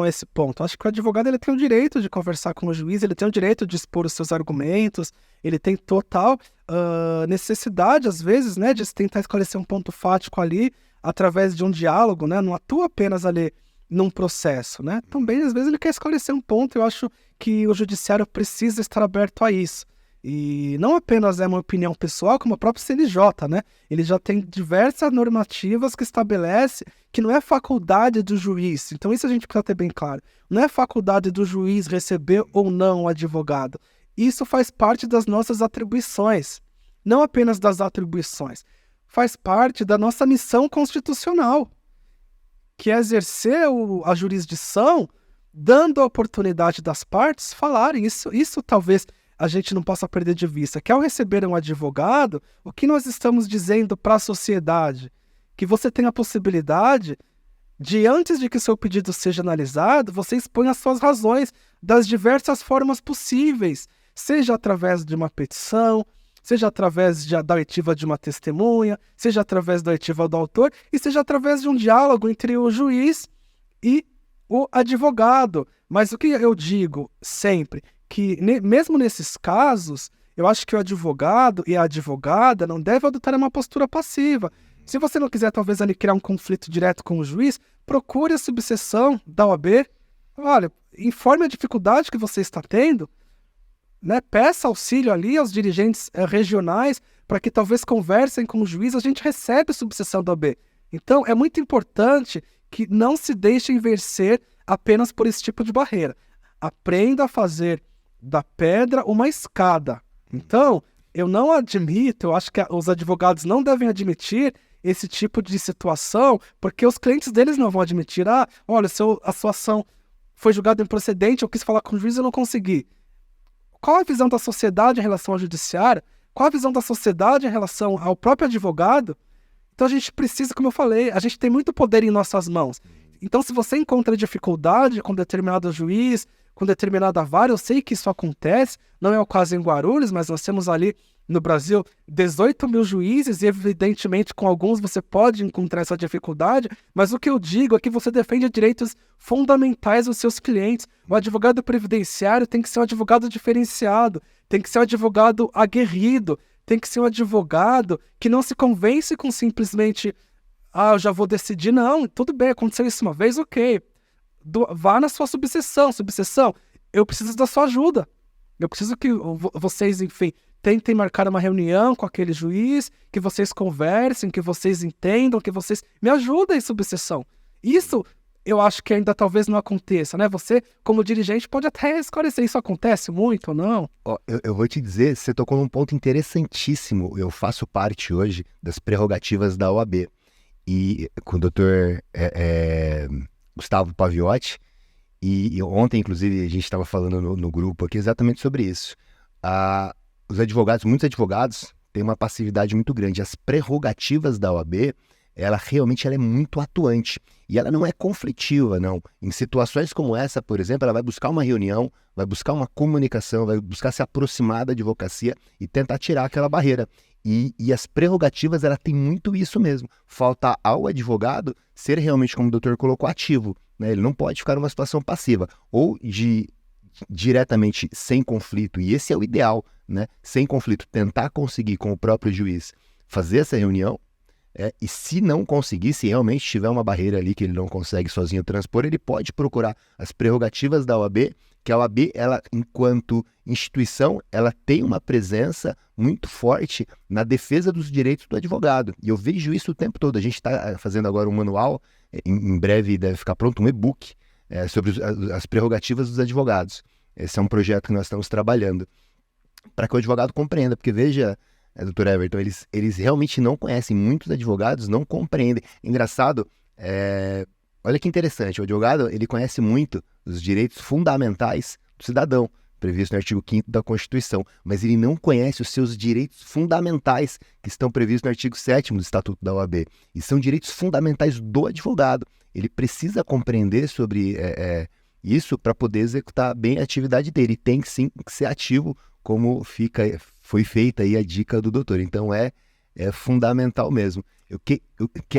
a esse ponto. Acho que o advogado ele tem o direito de conversar com o juiz, ele tem o direito de expor os seus argumentos, ele tem total necessidade, às vezes, né, de tentar esclarecer um ponto fático ali, através de um diálogo, né? Não atua apenas ali num processo, né? Também, às vezes, ele quer esclarecer um ponto, eu acho que o judiciário precisa estar aberto a isso. E não apenas é uma opinião pessoal, como o próprio CNJ, né? Ele já tem diversas normativas que estabelece que não é faculdade do juiz. Então isso a gente precisa ter bem claro. Não é faculdade do juiz receber ou não o advogado. Isso faz parte das nossas atribuições. Não apenas das atribuições. Faz parte da nossa missão constitucional, que é exercer a jurisdição, dando a oportunidade das partes falarem. Isso talvez a gente não possa perder de vista, que ao receber um advogado, o que nós estamos dizendo para a sociedade? Que você tem a possibilidade de, antes de que seu pedido seja analisado, você expõe as suas razões das diversas formas possíveis, seja através de uma petição, seja através da oitiva de uma testemunha, seja através da oitiva do autor, e seja através de um diálogo entre o juiz e o advogado. Mas o que eu digo sempre, que mesmo nesses casos, eu acho que o advogado e a advogada não devem adotar uma postura passiva. Se você não quiser, talvez, ali criar um conflito direto com o juiz, procure a subseção da OAB. Olha, informe a dificuldade que você está tendo, né? Peça auxílio ali aos dirigentes regionais para que talvez conversem com o juiz. A gente recebe a subseção da OAB. Então, é muito importante que não se deixem vencer apenas por esse tipo de barreira. Aprenda a fazer da pedra uma escada. Então, eu não admito, eu acho que os advogados não devem admitir esse tipo de situação, porque os clientes deles não vão admitir. Olha, a sua ação foi julgada improcedente, eu quis falar com o juiz e eu não consegui. Qual a visão da sociedade em relação ao judiciário? Qual a visão da sociedade em relação ao próprio advogado? Então a gente precisa, como eu falei, a gente tem muito poder em nossas mãos. Então, se você encontra dificuldade com determinado juiz, com determinada vara, eu sei que isso acontece, não é o caso em Guarulhos, mas nós temos ali no Brasil 18 mil juízes e, evidentemente, com alguns você pode encontrar essa dificuldade, mas o que eu digo é que você defende direitos fundamentais dos seus clientes. O advogado previdenciário tem que ser um advogado diferenciado, tem que ser um advogado aguerrido, tem que ser um advogado que não se convence com simplesmente eu já vou decidir. Não, tudo bem, aconteceu isso uma vez, ok. vá na sua subseção. Subseção, eu preciso da sua ajuda. Eu preciso que vocês, enfim, tentem marcar uma reunião com aquele juiz, que vocês conversem, que vocês entendam, que vocês me ajudem, subseção. Isso eu acho que ainda talvez não aconteça, né? Você, como dirigente, pode até esclarecer, isso acontece muito ou não? Eu vou te dizer, você tocou num ponto interessantíssimo. Eu faço parte hoje das prerrogativas da OAB. E com o doutor Gustavo Paviotti, e ontem, inclusive, a gente estava falando no grupo aqui exatamente sobre isso. Os advogados, muitos advogados, têm uma passividade muito grande. As prerrogativas da OAB, ela realmente é muito atuante. E ela não é conflitiva, não. Em situações como essa, por exemplo, ela vai buscar uma reunião, vai buscar uma comunicação, vai buscar se aproximar da advocacia e tentar tirar aquela barreira. E as prerrogativas, ela tem muito isso mesmo. Falta ao advogado ser realmente, como o doutor colocou, ativo, né? Ele não pode ficar numa situação passiva, ou diretamente sem conflito, e esse é o ideal, né? Sem conflito, tentar conseguir com o próprio juiz fazer essa reunião, e se não conseguir, se realmente tiver uma barreira ali que ele não consegue sozinho transpor, ele pode procurar as prerrogativas da OAB, que a OAB, ela, enquanto instituição, ela tem uma presença muito forte na defesa dos direitos do advogado. E eu vejo isso o tempo todo. A gente está fazendo agora um manual, em breve deve ficar pronto, um e-book sobre as prerrogativas dos advogados. Esse é um projeto que nós estamos trabalhando para que o advogado compreenda, porque veja, doutor Everton, eles realmente não conhecem, muitos advogados não compreendem. Engraçado, olha que interessante, o advogado ele conhece muito os direitos fundamentais do cidadão, previsto no artigo 5º da Constituição, mas ele não conhece os seus direitos fundamentais que estão previstos no artigo 7º do Estatuto da OAB, e são direitos fundamentais do advogado. Ele precisa compreender sobre isso para poder executar bem a atividade dele, e tem sim que ser ativo, como foi feita aí a dica do doutor. Então é fundamental mesmo.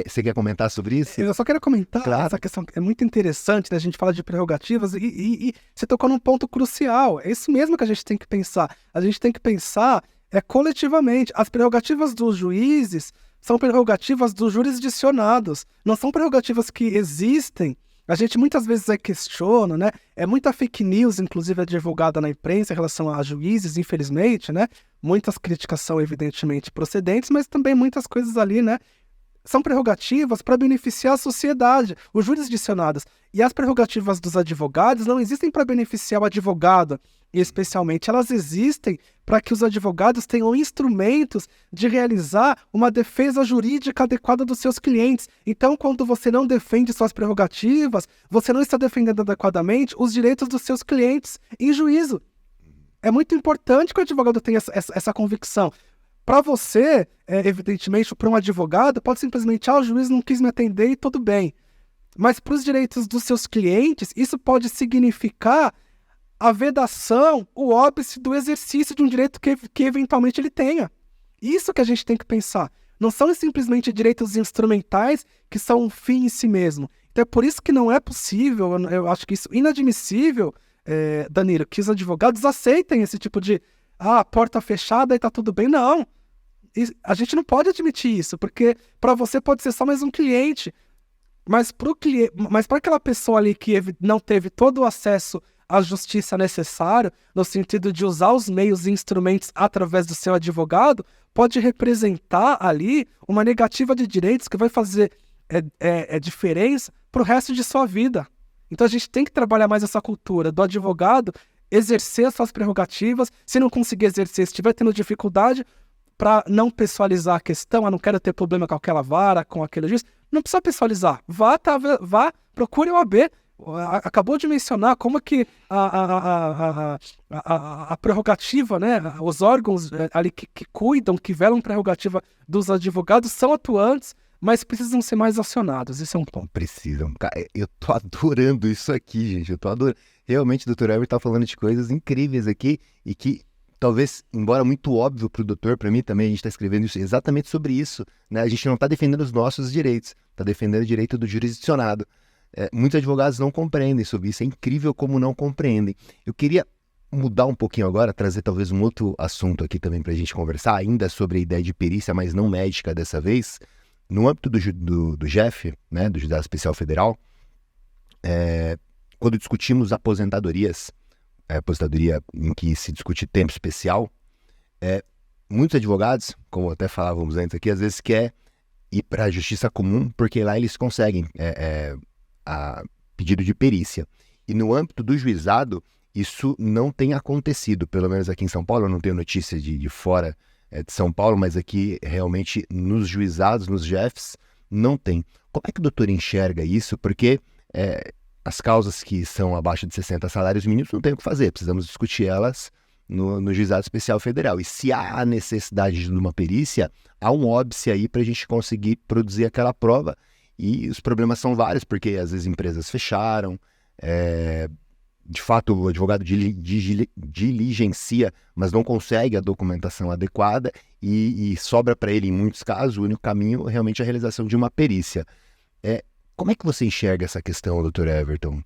Você quer comentar sobre isso? Eu só quero comentar, claro. Essa questão é muito interessante, né? A gente fala de prerrogativas e você tocou num ponto crucial. É isso mesmo que a gente tem que pensar. A gente tem que pensar coletivamente. As prerrogativas dos juízes são prerrogativas dos jurisdicionados. Não são prerrogativas que existem. A gente muitas vezes questiona, né? Muita fake news, inclusive, é divulgada na imprensa em relação a juízes, infelizmente, né? Muitas críticas são evidentemente procedentes, mas também muitas coisas ali, né? São prerrogativas para beneficiar a sociedade, os jurisdicionados. E as prerrogativas dos advogados não existem para beneficiar o advogado, e especialmente elas existem para que os advogados tenham instrumentos de realizar uma defesa jurídica adequada dos seus clientes. Então, quando você não defende suas prerrogativas, você não está defendendo adequadamente os direitos dos seus clientes em juízo. É muito importante que o advogado tenha essa convicção. Para você, evidentemente, para um advogado, pode simplesmente, o juiz não quis me atender e tudo bem. Mas para os direitos dos seus clientes, isso pode significar a vedação, o óbice do exercício de um direito que eventualmente ele tenha. Isso que a gente tem que pensar. Não são simplesmente direitos instrumentais que são um fim em si mesmo. Então é por isso que não é possível, eu acho que isso é inadmissível, Danilo, que os advogados aceitem esse tipo de porta fechada e tá tudo bem. Não. A gente não pode admitir isso, porque para você pode ser só mais um cliente, mas para aquela pessoa ali que não teve todo o acesso à justiça necessário, no sentido de usar os meios e instrumentos através do seu advogado, pode representar ali uma negativa de direitos que vai fazer diferença para o resto de sua vida. Então a gente tem que trabalhar mais essa cultura do advogado exercer as suas prerrogativas, se não conseguir exercer, se estiver tendo dificuldade, para não pessoalizar a questão, não quero ter problema com aquela vara, com aquele juiz, não precisa pessoalizar, vá, procure o OAB. Acabou de mencionar como que a prerrogativa, né, os órgãos ali que cuidam, que velam prerrogativa dos advogados são atuantes, mas precisam ser mais acionados. Isso é um ponto. Precisam. Eu tô adorando isso aqui, gente. Eu tô adorando. Realmente, o Dr. Everton tá falando de coisas incríveis aqui e que talvez, embora muito óbvio para o doutor, para mim também, a gente está escrevendo isso, exatamente sobre isso, né? A gente não está defendendo os nossos direitos, está defendendo o direito do jurisdicionado. Muitos advogados não compreendem sobre isso, é incrível como não compreendem. Eu queria mudar um pouquinho agora, trazer talvez um outro assunto aqui também para a gente conversar, ainda sobre a ideia de perícia, mas não médica dessa vez. No âmbito do JEF, né, do Juizado Especial Federal, quando discutimos aposentadorias, aposentadoria em que se discute tempo especial, muitos advogados, como até falávamos antes aqui, às vezes quer ir para a justiça comum, porque lá eles conseguem a pedido de perícia. E no âmbito do juizado, isso não tem acontecido, pelo menos aqui em São Paulo. Eu não tenho notícia de fora de São Paulo, mas aqui realmente nos juizados, nos JEFs, não tem. Como é que o doutor enxerga isso? Porque as causas que são abaixo de 60 salários mínimos não tem o que fazer, precisamos discutir elas no Juizado Especial Federal. E se há a necessidade de uma perícia, há um óbice aí para a gente conseguir produzir aquela prova. E os problemas são vários, porque às vezes empresas fecharam, de fato o advogado diligencia, mas não consegue a documentação adequada e sobra para ele, em muitos casos, o único caminho realmente é a realização de uma perícia. Como é que você enxerga essa questão, doutor Everton?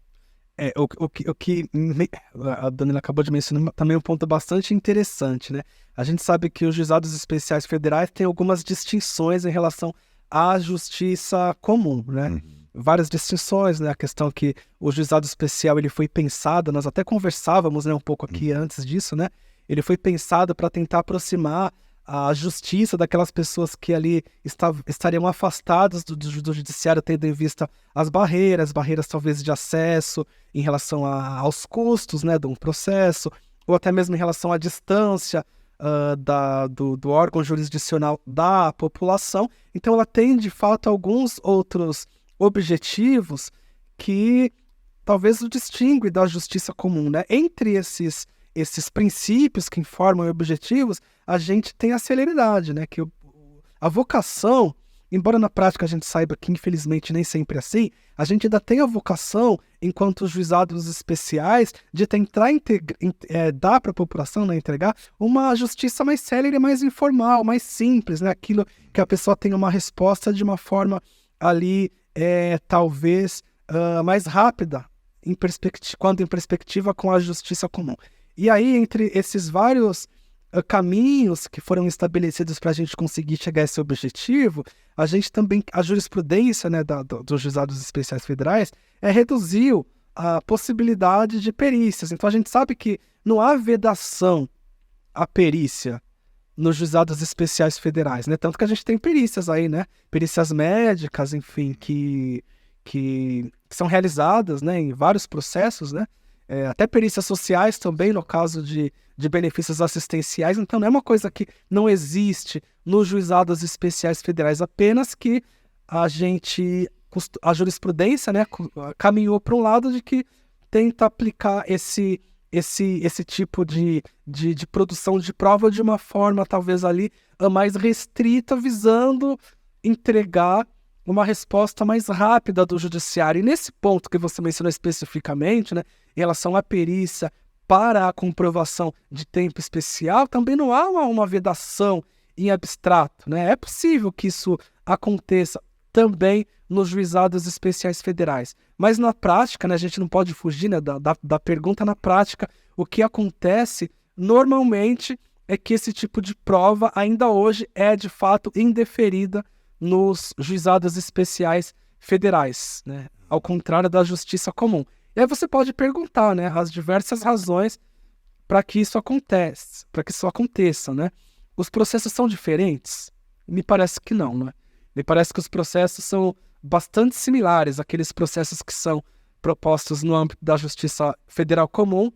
A Danila acabou de mencionar também um ponto bastante interessante, né? A gente sabe que os juizados especiais federais têm algumas distinções em relação à justiça comum, né? Várias distinções, né? A questão que o juizado especial ele foi pensado, nós até conversávamos, né, um pouco aqui antes disso, né? Ele foi pensado para tentar aproximar a justiça daquelas pessoas que ali estariam afastadas do judiciário, tendo em vista as barreiras talvez de acesso em relação aos custos, né, de um processo, ou até mesmo em relação à distância do órgão jurisdicional da população. Então ela tem de fato alguns outros objetivos que talvez o distingue da justiça comum, né? Entre esses princípios que informam objetivos, a gente tem a celeridade, né? Que a vocação, embora na prática a gente saiba que infelizmente nem sempre é assim, a gente ainda tem a vocação, enquanto juizados especiais, de tentar dar para a população, né, entregar uma justiça mais célere, mais informal, mais simples, né? Aquilo que a pessoa tenha uma resposta de uma forma ali, talvez mais rápida, quando em perspectiva com a justiça comum. E aí, entre esses vários caminhos que foram estabelecidos para a gente conseguir chegar a esse objetivo, a gente também, a jurisprudência, né, dos juizados especiais federais, reduziu a possibilidade de perícias. Então a gente sabe que não há vedação à perícia nos juizados especiais federais, né? Tanto que a gente tem perícias aí, né? Perícias médicas, enfim, que são realizadas, né, em vários processos, né? Até perícias sociais também, no caso de benefícios assistenciais. Então não é uma coisa que não existe nos juizados especiais federais, apenas que a jurisprudência, né, caminhou para um lado de que tenta aplicar esse tipo de produção de prova de uma forma talvez ali mais restrita, visando entregar uma resposta mais rápida do judiciário. E nesse ponto que você mencionou especificamente, né, em relação à perícia para a comprovação de tempo especial, também não há uma vedação em abstrato, né? É possível que isso aconteça também nos juizados especiais federais. Mas na prática, né, a gente não pode fugir, né, da pergunta. Na prática, o que acontece normalmente é que esse tipo de prova ainda hoje é de fato indeferida nos juizados especiais federais, né? Ao contrário da justiça comum. E aí você pode perguntar, né, as diversas razões para que isso aconteça, né? Os processos são diferentes? Me parece que não, né? Me parece que os processos são bastante similares àqueles processos que são propostos no âmbito da Justiça Federal Comum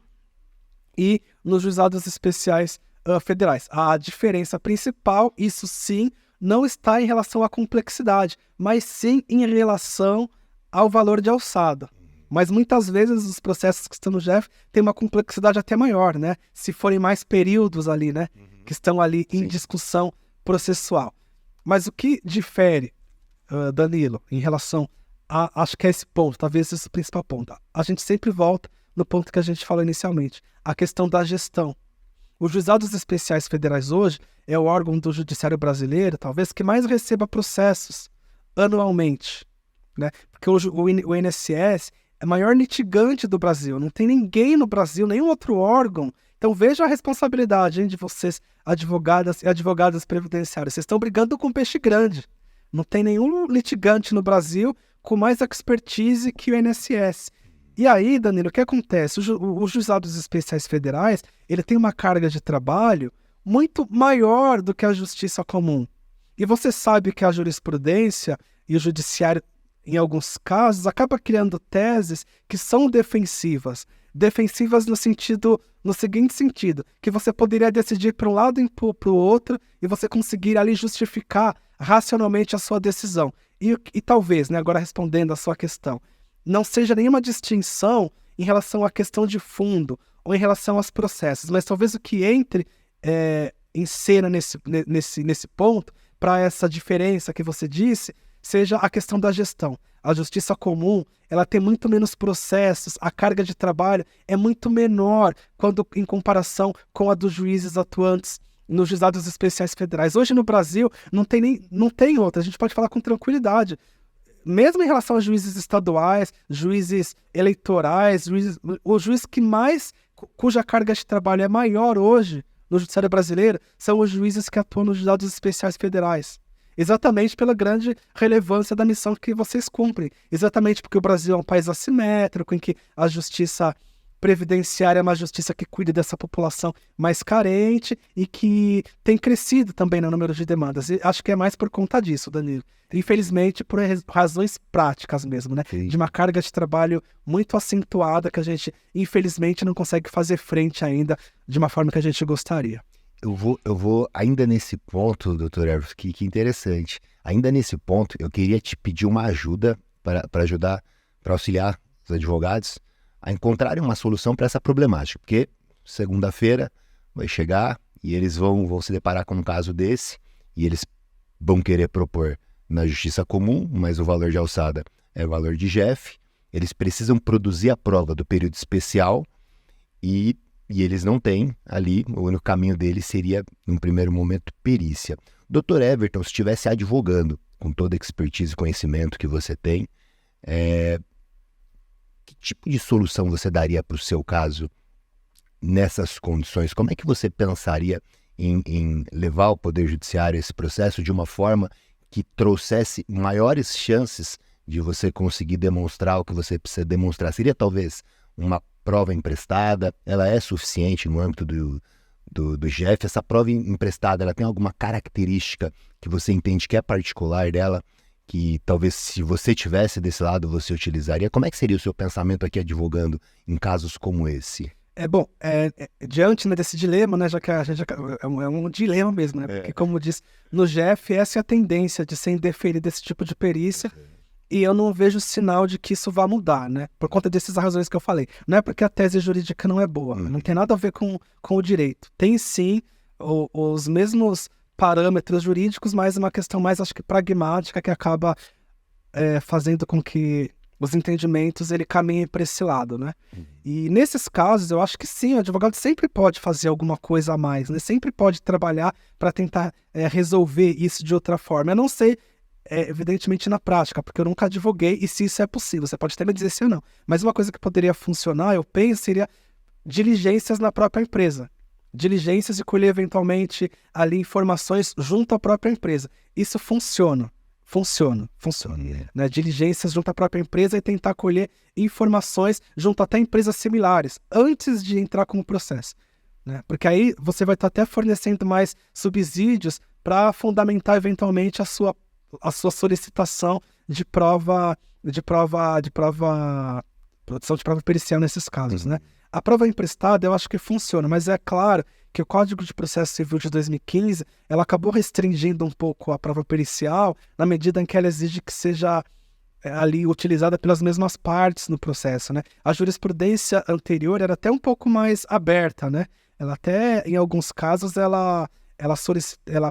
e nos juizados especiais federais. A diferença principal, isso sim, não está em relação à complexidade, mas sim em relação ao valor de alçada. Mas muitas vezes os processos que estão no JEF têm uma complexidade até maior, né? Se forem mais períodos ali, né? Que estão ali em discussão processual. Mas o que difere, Danilo, em relação acho que é esse ponto, talvez esse é o principal ponto. A gente sempre volta no ponto que a gente falou inicialmente, a questão da gestão. Os juizados especiais federais hoje é o órgão do judiciário brasileiro, talvez, que mais receba processos anualmente, né? Porque o INSS é o maior litigante do Brasil. Não tem ninguém no Brasil, nenhum outro órgão. Então veja a responsabilidade, hein, de vocês, advogadas e advogadas previdenciárias. Vocês estão brigando com um peixe grande. Não tem nenhum litigante no Brasil com mais expertise que o INSS. E aí, Danilo, o que acontece? Os juizados especiais federais, ele tem uma carga de trabalho muito maior do que a justiça comum. E você sabe que a jurisprudência e o judiciário, em alguns casos, acaba criando teses que são defensivas. Defensivas no seguinte sentido, que você poderia decidir para um lado e para o outro e você conseguir ali justificar racionalmente a sua decisão. E talvez, né, agora respondendo a sua questão, não seja nenhuma distinção em relação à questão de fundo ou em relação aos processos, mas talvez o que entre em cena nesse ponto, para essa diferença que você disse, seja a questão da gestão. A justiça comum, ela tem muito menos processos, a carga de trabalho é muito menor quando em comparação com a dos juízes atuantes nos juizados especiais federais. Hoje no Brasil não tem outra, a gente pode falar com tranquilidade. Mesmo em relação a juízes estaduais, juízes eleitorais, o juiz cuja carga de trabalho é maior hoje no judiciário brasileiro são os juízes que atuam nos juizados especiais federais. Exatamente pela grande relevância da missão que vocês cumprem. Exatamente porque o Brasil é um país assimétrico, em que a justiça previdenciária é uma justiça que cuida dessa população mais carente e que tem crescido também no número de demandas. E acho que é mais por conta disso, Danilo. Infelizmente, por razões práticas mesmo, né? Sim. De uma carga de trabalho muito acentuada que a gente, infelizmente, não consegue fazer frente ainda de uma forma que a gente gostaria. Eu vou ainda nesse ponto, doutor Ervos, que interessante. Ainda nesse ponto, eu queria te pedir uma ajuda para auxiliar os advogados a encontrarem uma solução para essa problemática. Porque segunda-feira vai chegar e eles vão se deparar com um caso desse e eles vão querer propor na justiça comum, mas o valor de alçada é o valor de GEF. Eles precisam produzir a prova do período especial e eles não têm ali, o único caminho deles seria, num primeiro momento, perícia. Dr. Everton, se estivesse advogando, com toda a expertise e conhecimento que você tem, que tipo de solução você daria para o seu caso nessas condições? Como é que você pensaria em levar ao Poder Judiciário esse processo de uma forma que trouxesse maiores chances de você conseguir demonstrar o que você precisa demonstrar? Seria talvez uma prova emprestada? Ela é suficiente no âmbito do GEF? Essa prova emprestada, ela tem alguma característica que você entende que é particular dela, que talvez se você tivesse desse lado você utilizaria? Como é que seria o seu pensamento aqui advogando em casos como esse? Diante, né, desse dilema, né, já que é um dilema mesmo, né, porque como diz, no GEF essa é a tendência de ser indeferido esse tipo de perícia, e eu não vejo sinal de que isso vá mudar, né, por conta dessas razões que eu falei. Não é porque a tese jurídica não é boa, não tem nada a ver com o direito. Tem sim os mesmos parâmetros jurídicos, mas uma questão mais, acho que pragmática, que acaba fazendo com que os entendimentos ele caminhem para esse lado, né? E nesses casos, eu acho que sim, o advogado sempre pode fazer alguma coisa a mais, né? Sempre pode trabalhar para tentar resolver isso de outra forma. Eu não sei, evidentemente, na prática, porque eu nunca advoguei e se isso é possível. Você pode até me dizer se ou não. Mas uma coisa que poderia funcionar, eu penso, seria diligências na própria empresa. Diligências e colher, eventualmente, ali informações junto à própria empresa. Isso funciona. Né? Diligências junto à própria empresa e tentar colher informações junto até empresas similares, antes de entrar com o processo. Né? Porque aí você vai estar até fornecendo mais subsídios para fundamentar eventualmente a sua solicitação de produção de prova pericial nesses casos. Né? A prova emprestada eu acho que funciona, mas é claro que o Código de Processo Civil de 2015 ela acabou restringindo um pouco a prova pericial na medida em que ela exige que seja ali utilizada pelas mesmas partes no processo, né? A jurisprudência anterior era até um pouco mais aberta, né? Ela até, em alguns casos, ela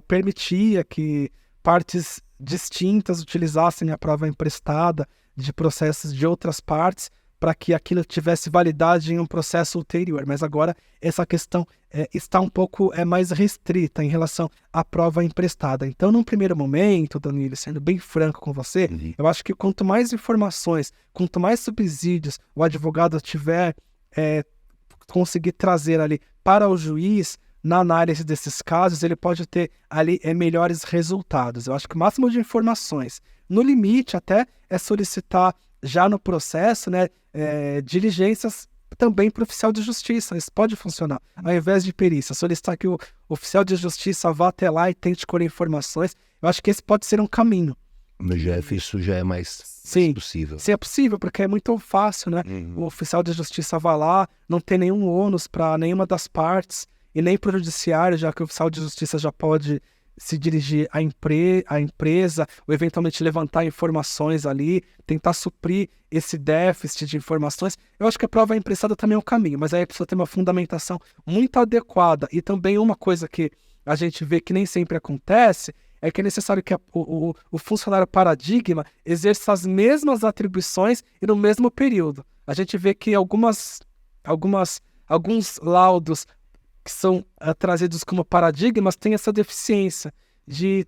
permitia que partes distintas utilizassem a prova emprestada de processos de outras partes para que aquilo tivesse validade em um processo ulterior. Mas agora essa questão está um pouco mais restrita em relação à prova emprestada. Então, num primeiro momento, Danilo, sendo bem franco com você, eu acho que quanto mais informações, quanto mais subsídios o advogado tiver conseguir trazer ali para o juiz, na análise desses casos, ele pode ter ali melhores resultados. Eu acho que o máximo de informações, no limite até, é solicitar já no processo, né, diligências também para o oficial de justiça. Isso pode funcionar. Ao invés de perícia, solicitar que o oficial de justiça vá até lá e tente colher informações. Eu acho que esse pode ser um caminho. No GF isso já é mais possível. Sim, é possível, porque é muito fácil, né? O oficial de justiça vai lá, não tem nenhum ônus para nenhuma das partes e nem para o judiciário, já que o oficial de justiça já pode se dirigir à empresa ou eventualmente levantar informações ali, tentar suprir esse déficit de informações. Eu acho que a prova emprestada também é um caminho, mas aí a pessoa tem uma fundamentação muito adequada. E também uma coisa que a gente vê que nem sempre acontece é que é necessário que o funcionário paradigma exerça as mesmas atribuições e no mesmo período. A gente vê que alguns laudos que são trazidos como paradigmas têm essa deficiência de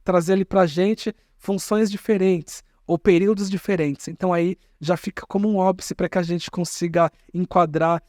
trazer ali para a gente funções diferentes ou períodos diferentes. Então aí já fica como um óbice para que a gente consiga enquadrar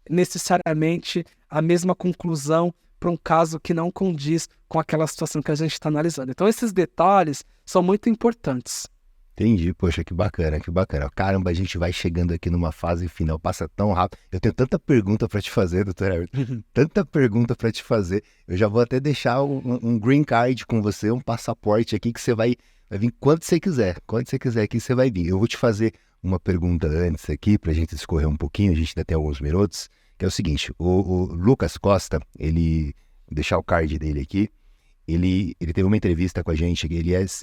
necessariamente a mesma conclusão para um caso que não condiz com aquela situação que a gente está analisando. Então esses detalhes são muito importantes. Entendi, poxa, que bacana, que bacana. Caramba, a gente vai chegando aqui numa fase final, passa tão rápido. Eu tenho tanta pergunta para te fazer, doutor Everton, tanta pergunta para te fazer. Eu já vou até deixar um green card com você, um passaporte aqui que você vai vir quando você quiser. Quando você quiser aqui, você vai vir. Eu vou te fazer uma pergunta antes aqui, para a gente discorrer um pouquinho, a gente ainda tem alguns minutos, que é o seguinte, o Lucas Costa, vou deixar o card dele aqui, ele teve uma entrevista com a gente,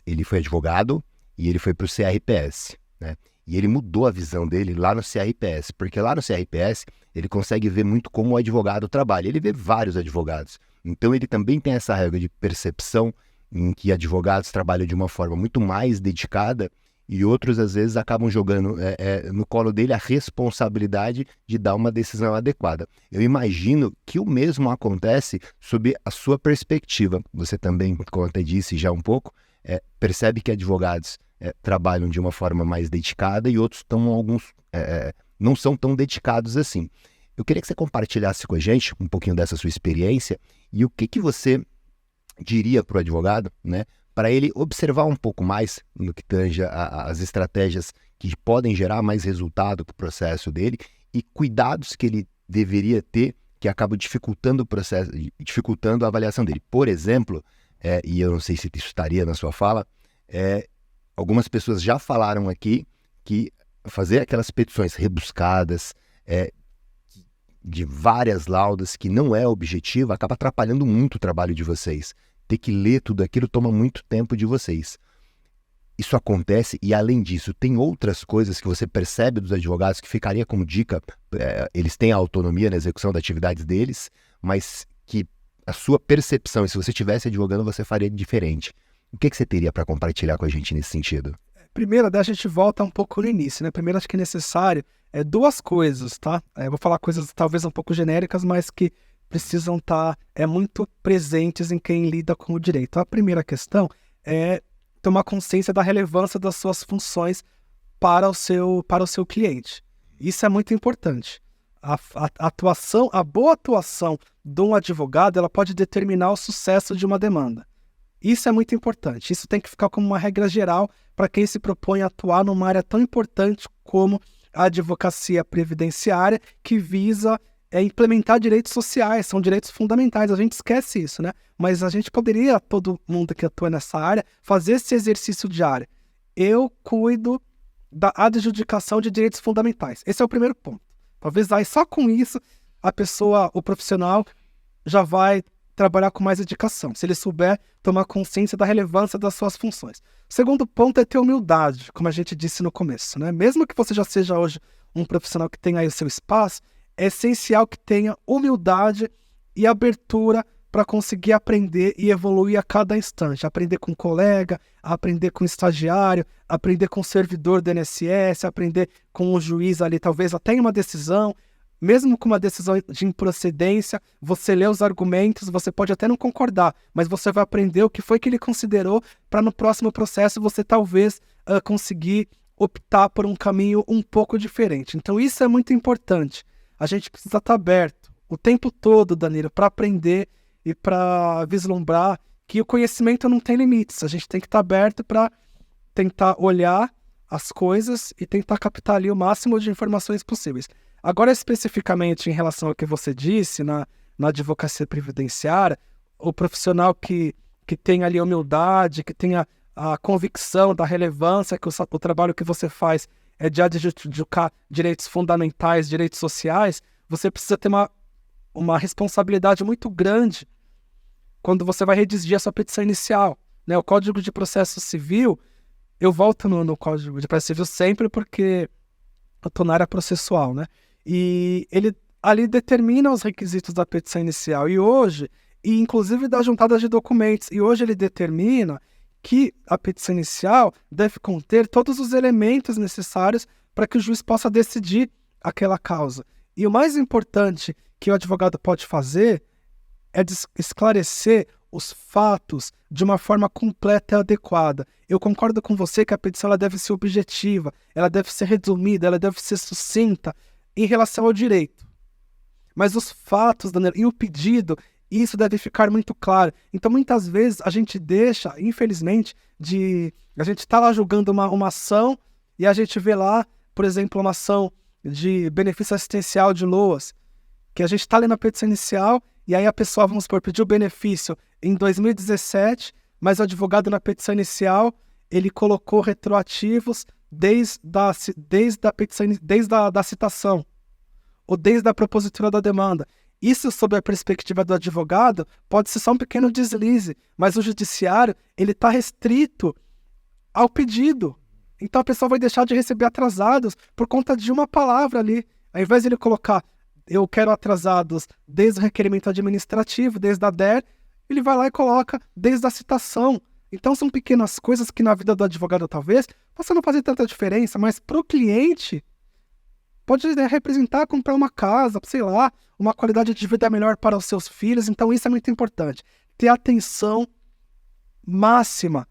ele foi advogado, e ele foi para o CRPS, né? E ele mudou a visão dele lá no CRPS, porque lá no CRPS ele consegue ver muito como o advogado trabalha. Ele vê vários advogados. Então ele também tem essa regra de percepção em que advogados trabalham de uma forma muito mais dedicada e outros, às vezes, acabam jogando no colo dele a responsabilidade de dar uma decisão adequada. Eu imagino que o mesmo acontece sob a sua perspectiva. Você também, como até disse já um pouco, percebe que advogados trabalham de uma forma mais dedicada e outros não são tão dedicados assim. Eu queria que você compartilhasse com a gente um pouquinho dessa sua experiência e o que você diria para o advogado, né, para ele observar um pouco mais no que tange as estratégias que podem gerar mais resultado para o processo dele e cuidados que ele deveria ter que acabam dificultando o processo, dificultando a avaliação dele. Por exemplo, e eu não sei se isso estaria na sua fala, algumas pessoas já falaram aqui que fazer aquelas petições rebuscadas, de várias laudas, que não é objetivo, acaba atrapalhando muito o trabalho de vocês. Ter que ler tudo aquilo toma muito tempo de vocês. Isso acontece e, além disso, tem outras coisas que você percebe dos advogados que ficaria como dica, eles têm a autonomia na execução das atividades deles, mas que a sua percepção, e se você estivesse advogando, você faria diferente. O que você teria para compartilhar com a gente nesse sentido? Primeiro, a gente volta um pouco no início, né? Primeiro, acho que é necessário duas coisas, tá? Eu vou falar coisas talvez um pouco genéricas, mas que precisam estar muito presentes em quem lida com o direito. A primeira questão é tomar consciência da relevância das suas funções para o seu cliente. Isso é muito importante. A boa atuação de um advogado, ela pode determinar o sucesso de uma demanda. Isso é muito importante. Isso tem que ficar como uma regra geral para quem se propõe a atuar numa área tão importante como a advocacia previdenciária, que visa implementar direitos sociais, são direitos fundamentais. A gente esquece isso, né? Mas a gente poderia, todo mundo que atua nessa área, fazer esse exercício diário. Eu cuido da adjudicação de direitos fundamentais. Esse é o primeiro ponto. Talvez aí só com isso o profissional já vai trabalhar com mais dedicação, se ele souber tomar consciência da relevância das suas funções. O segundo ponto é ter humildade, como a gente disse no começo, né? Mesmo que você já seja hoje um profissional que tenha aí o seu espaço, é essencial que tenha humildade e abertura para conseguir aprender e evoluir a cada instante. Aprender com um colega, aprender com um estagiário, aprender com o servidor do INSS, aprender com o juiz ali, talvez até em uma decisão. Mesmo com uma decisão de improcedência, você lê os argumentos, você pode até não concordar, mas você vai aprender o que foi que ele considerou para no próximo processo você talvez conseguir optar por um caminho um pouco diferente. Então isso é muito importante. A gente precisa estar aberto o tempo todo, Danilo, para aprender e para vislumbrar que o conhecimento não tem limites. A gente tem que estar aberto para tentar olhar as coisas e tentar captar ali o máximo de informações possíveis. Agora, especificamente em relação ao que você disse, na advocacia previdenciária, o profissional que tem ali a humildade, que tem a convicção da relevância que o trabalho que você faz é de adjudicar direitos fundamentais, direitos sociais, você precisa ter uma responsabilidade muito grande quando você vai redigir a sua petição inicial, né? O Código de Processo Civil, eu volto no Código de Processo Civil sempre porque eu estou na área processual, né? E ele ali determina os requisitos da petição inicial e inclusive da juntada de documentos, e hoje ele determina que a petição inicial deve conter todos os elementos necessários para que o juiz possa decidir aquela causa. E o mais importante que o advogado pode fazer é esclarecer os fatos de uma forma completa e adequada. Eu concordo com você que a petição ela deve ser objetiva, ela deve ser resumida, ela deve ser sucinta em relação ao direito. Mas os fatos, Danilo, e o pedido, isso deve ficar muito claro. Então, muitas vezes, a gente deixa, infelizmente, a gente está lá julgando uma ação e a gente vê lá, por exemplo, uma ação de benefício assistencial de LOAS, que a gente está lendo a petição inicial e aí a pessoa, vamos supor, pediu o benefício em 2017, mas o advogado na petição inicial, ele colocou retroativos desde a petição, desde a citação, ou desde a propositura da demanda. Isso, sob a perspectiva do advogado, pode ser só um pequeno deslize, mas o judiciário ele está restrito ao pedido. Então a pessoa vai deixar de receber atrasados por conta de uma palavra ali. Ao invés de ele colocar, eu quero atrasados desde o requerimento administrativo, desde a DER, ele vai lá e coloca desde a citação. Então são pequenas coisas que na vida do advogado talvez possa não fazer tanta diferença, mas para o cliente pode representar comprar uma casa, sei lá, uma qualidade de vida melhor para os seus filhos. Então isso é muito importante. Ter atenção máxima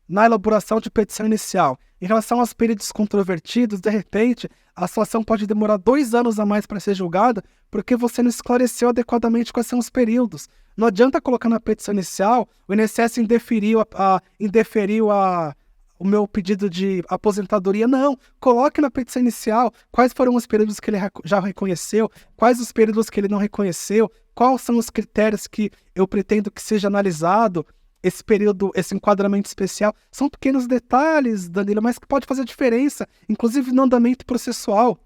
na elaboração de petição inicial. Em relação aos períodos controvertidos, de repente, a situação pode demorar 2 anos a mais para ser julgada porque você não esclareceu adequadamente quais são os períodos. Não adianta colocar na petição inicial, o INSS indeferiu o meu pedido de aposentadoria. Não, coloque na petição inicial quais foram os períodos que ele já reconheceu, quais os períodos que ele não reconheceu, quais são os critérios que eu pretendo que seja analisado, esse período, esse enquadramento especial. São pequenos detalhes, Danilo, mas que pode fazer diferença, inclusive no andamento processual.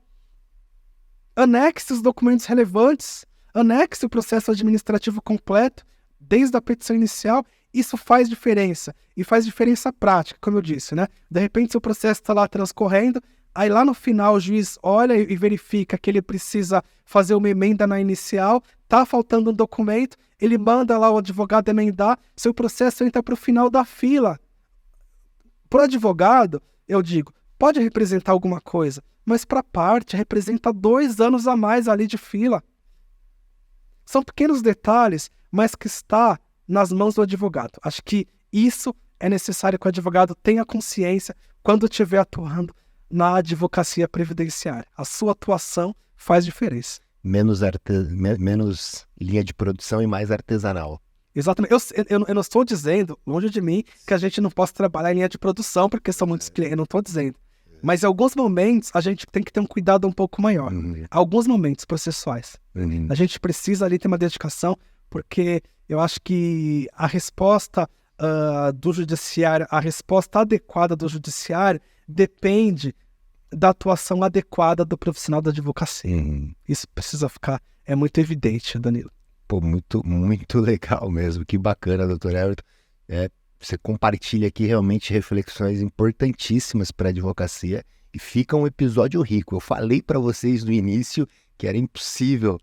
Anexe os documentos relevantes, anexe o processo administrativo completo, desde a petição inicial. Isso faz diferença, e faz diferença prática, como eu disse, né? De repente, se o processo está lá transcorrendo, aí lá no final o juiz olha e verifica que ele precisa fazer uma emenda na inicial, tá faltando um documento, ele manda lá o advogado emendar, seu processo entra para o final da fila. Para o advogado, eu digo, pode representar alguma coisa, mas para a parte representa 2 anos a mais ali de fila. São pequenos detalhes, mas que está nas mãos do advogado. Acho que isso é necessário que o advogado tenha consciência quando estiver atuando na advocacia previdenciária. A sua atuação faz diferença. Menos linha de produção e mais artesanal. Exatamente. Eu não estou dizendo, longe de mim, que a gente não possa trabalhar em linha de produção, porque são muitos clientes. Eu não estou dizendo. Mas em alguns momentos a gente tem que ter um cuidado um pouco maior. Alguns momentos processuais. A gente precisa ali ter uma dedicação, porque eu acho que a resposta do judiciário, a resposta adequada do judiciário depende da atuação adequada do profissional da advocacia. Isso precisa ficar, é muito evidente, Danilo. Pô, muito, muito legal mesmo. Que bacana, doutor Everton. Você compartilha aqui realmente reflexões importantíssimas para a advocacia e fica um episódio rico. Eu falei para vocês no início que era impossível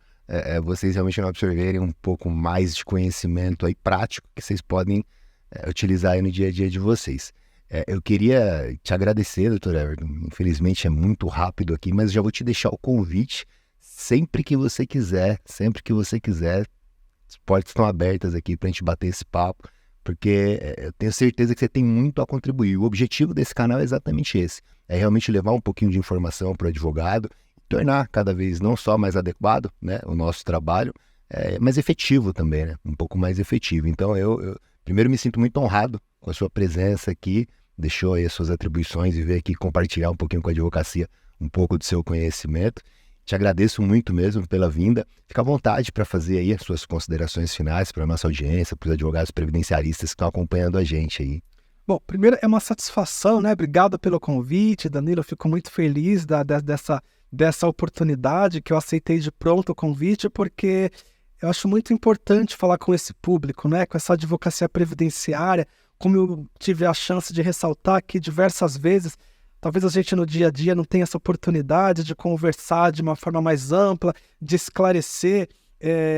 vocês realmente não absorverem um pouco mais de conhecimento aí prático que vocês podem utilizar aí no dia a dia de vocês. Eu queria te agradecer, doutor Everton. Infelizmente é muito rápido aqui, mas já vou te deixar o convite sempre que você quiser, as portas estão abertas aqui para a gente bater esse papo, porque eu tenho certeza que você tem muito a contribuir. O objetivo desse canal é exatamente esse, é realmente levar um pouquinho de informação para o advogado, tornar cada vez não só mais adequado, né, o nosso trabalho, mas efetivo também, né, um pouco mais efetivo. Então eu primeiro me sinto muito honrado com a sua presença aqui, deixou aí as suas atribuições e veio aqui compartilhar um pouquinho com a advocacia, um pouco do seu conhecimento. Te agradeço muito mesmo pela vinda. Fica à vontade para fazer aí as suas considerações finais para a nossa audiência, para os advogados previdenciaristas que estão acompanhando a gente aí. Bom, primeiro é uma satisfação, né? Obrigado pelo convite, Danilo. Eu fico muito feliz dessa oportunidade que eu aceitei de pronto o convite, porque eu acho muito importante falar com esse público, né? Com essa advocacia previdenciária, como eu tive a chance de ressaltar aqui diversas vezes. Talvez a gente no dia a dia não tenha essa oportunidade de conversar de uma forma mais ampla, de esclarecer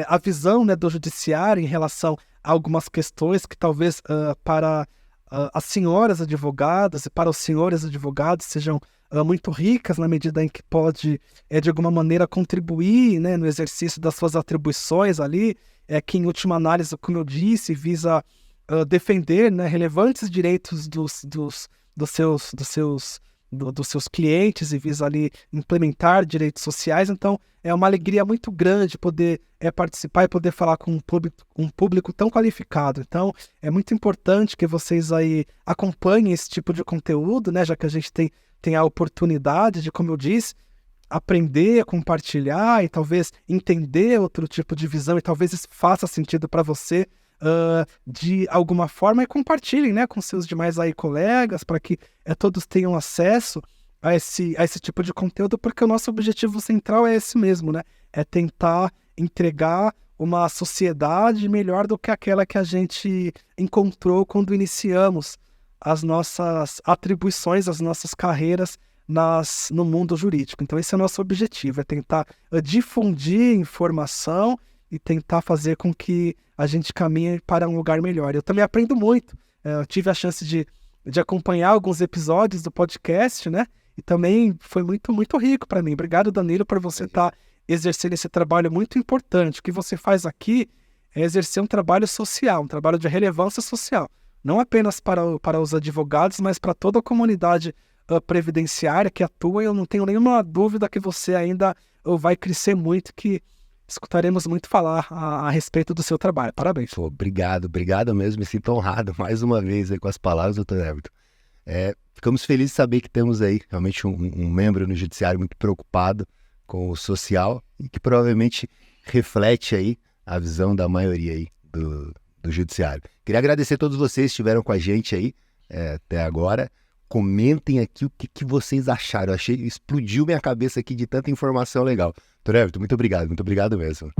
a visão, né, do judiciário em relação a algumas questões que talvez para as senhoras advogadas e para os senhores advogados sejam muito ricas na medida em que pode, de alguma maneira, contribuir, né, no exercício das suas atribuições ali, que em última análise, como eu disse, visa defender, né, relevantes direitos dos seus clientes e visa ali implementar direitos sociais. Então é uma alegria muito grande poder participar e poder falar com um público tão qualificado. Então é muito importante que vocês aí acompanhem esse tipo de conteúdo, né, já que a gente tem a oportunidade de, como eu disse, aprender, compartilhar e talvez entender outro tipo de visão e talvez isso faça sentido para você de alguma forma, e compartilhem, né, com seus demais aí colegas para que todos tenham acesso a esse tipo de conteúdo, porque o nosso objetivo central é esse mesmo, né? É tentar entregar uma sociedade melhor do que aquela que a gente encontrou quando iniciamos as nossas atribuições, as nossas carreiras no mundo jurídico. Então esse é o nosso objetivo, é tentar difundir informação e tentar fazer com que a gente caminhe para um lugar melhor. Eu também aprendo muito. Eu tive a chance de acompanhar alguns episódios do podcast, né? E também foi muito, muito rico para mim. Obrigado, Danilo, por você estar exercendo esse trabalho muito importante. O que você faz aqui é exercer um trabalho social, um trabalho de relevância social. Não apenas para os advogados, mas para toda a comunidade previdenciária que atua. Eu não tenho nenhuma dúvida que você ainda vai crescer muito, que escutaremos muito falar a respeito do seu trabalho. Parabéns. Pô, obrigado mesmo. Me sinto honrado mais uma vez aí com as palavras, doutor Everton. Ficamos felizes de saber que temos aí realmente um membro no judiciário muito preocupado com o social e que provavelmente reflete aí a visão da maioria aí do judiciário. Queria agradecer a todos vocês que estiveram com a gente aí até agora. Comentem aqui o que vocês acharam. Explodiu minha cabeça aqui de tanta informação legal. Doutor Everton, muito obrigado mesmo.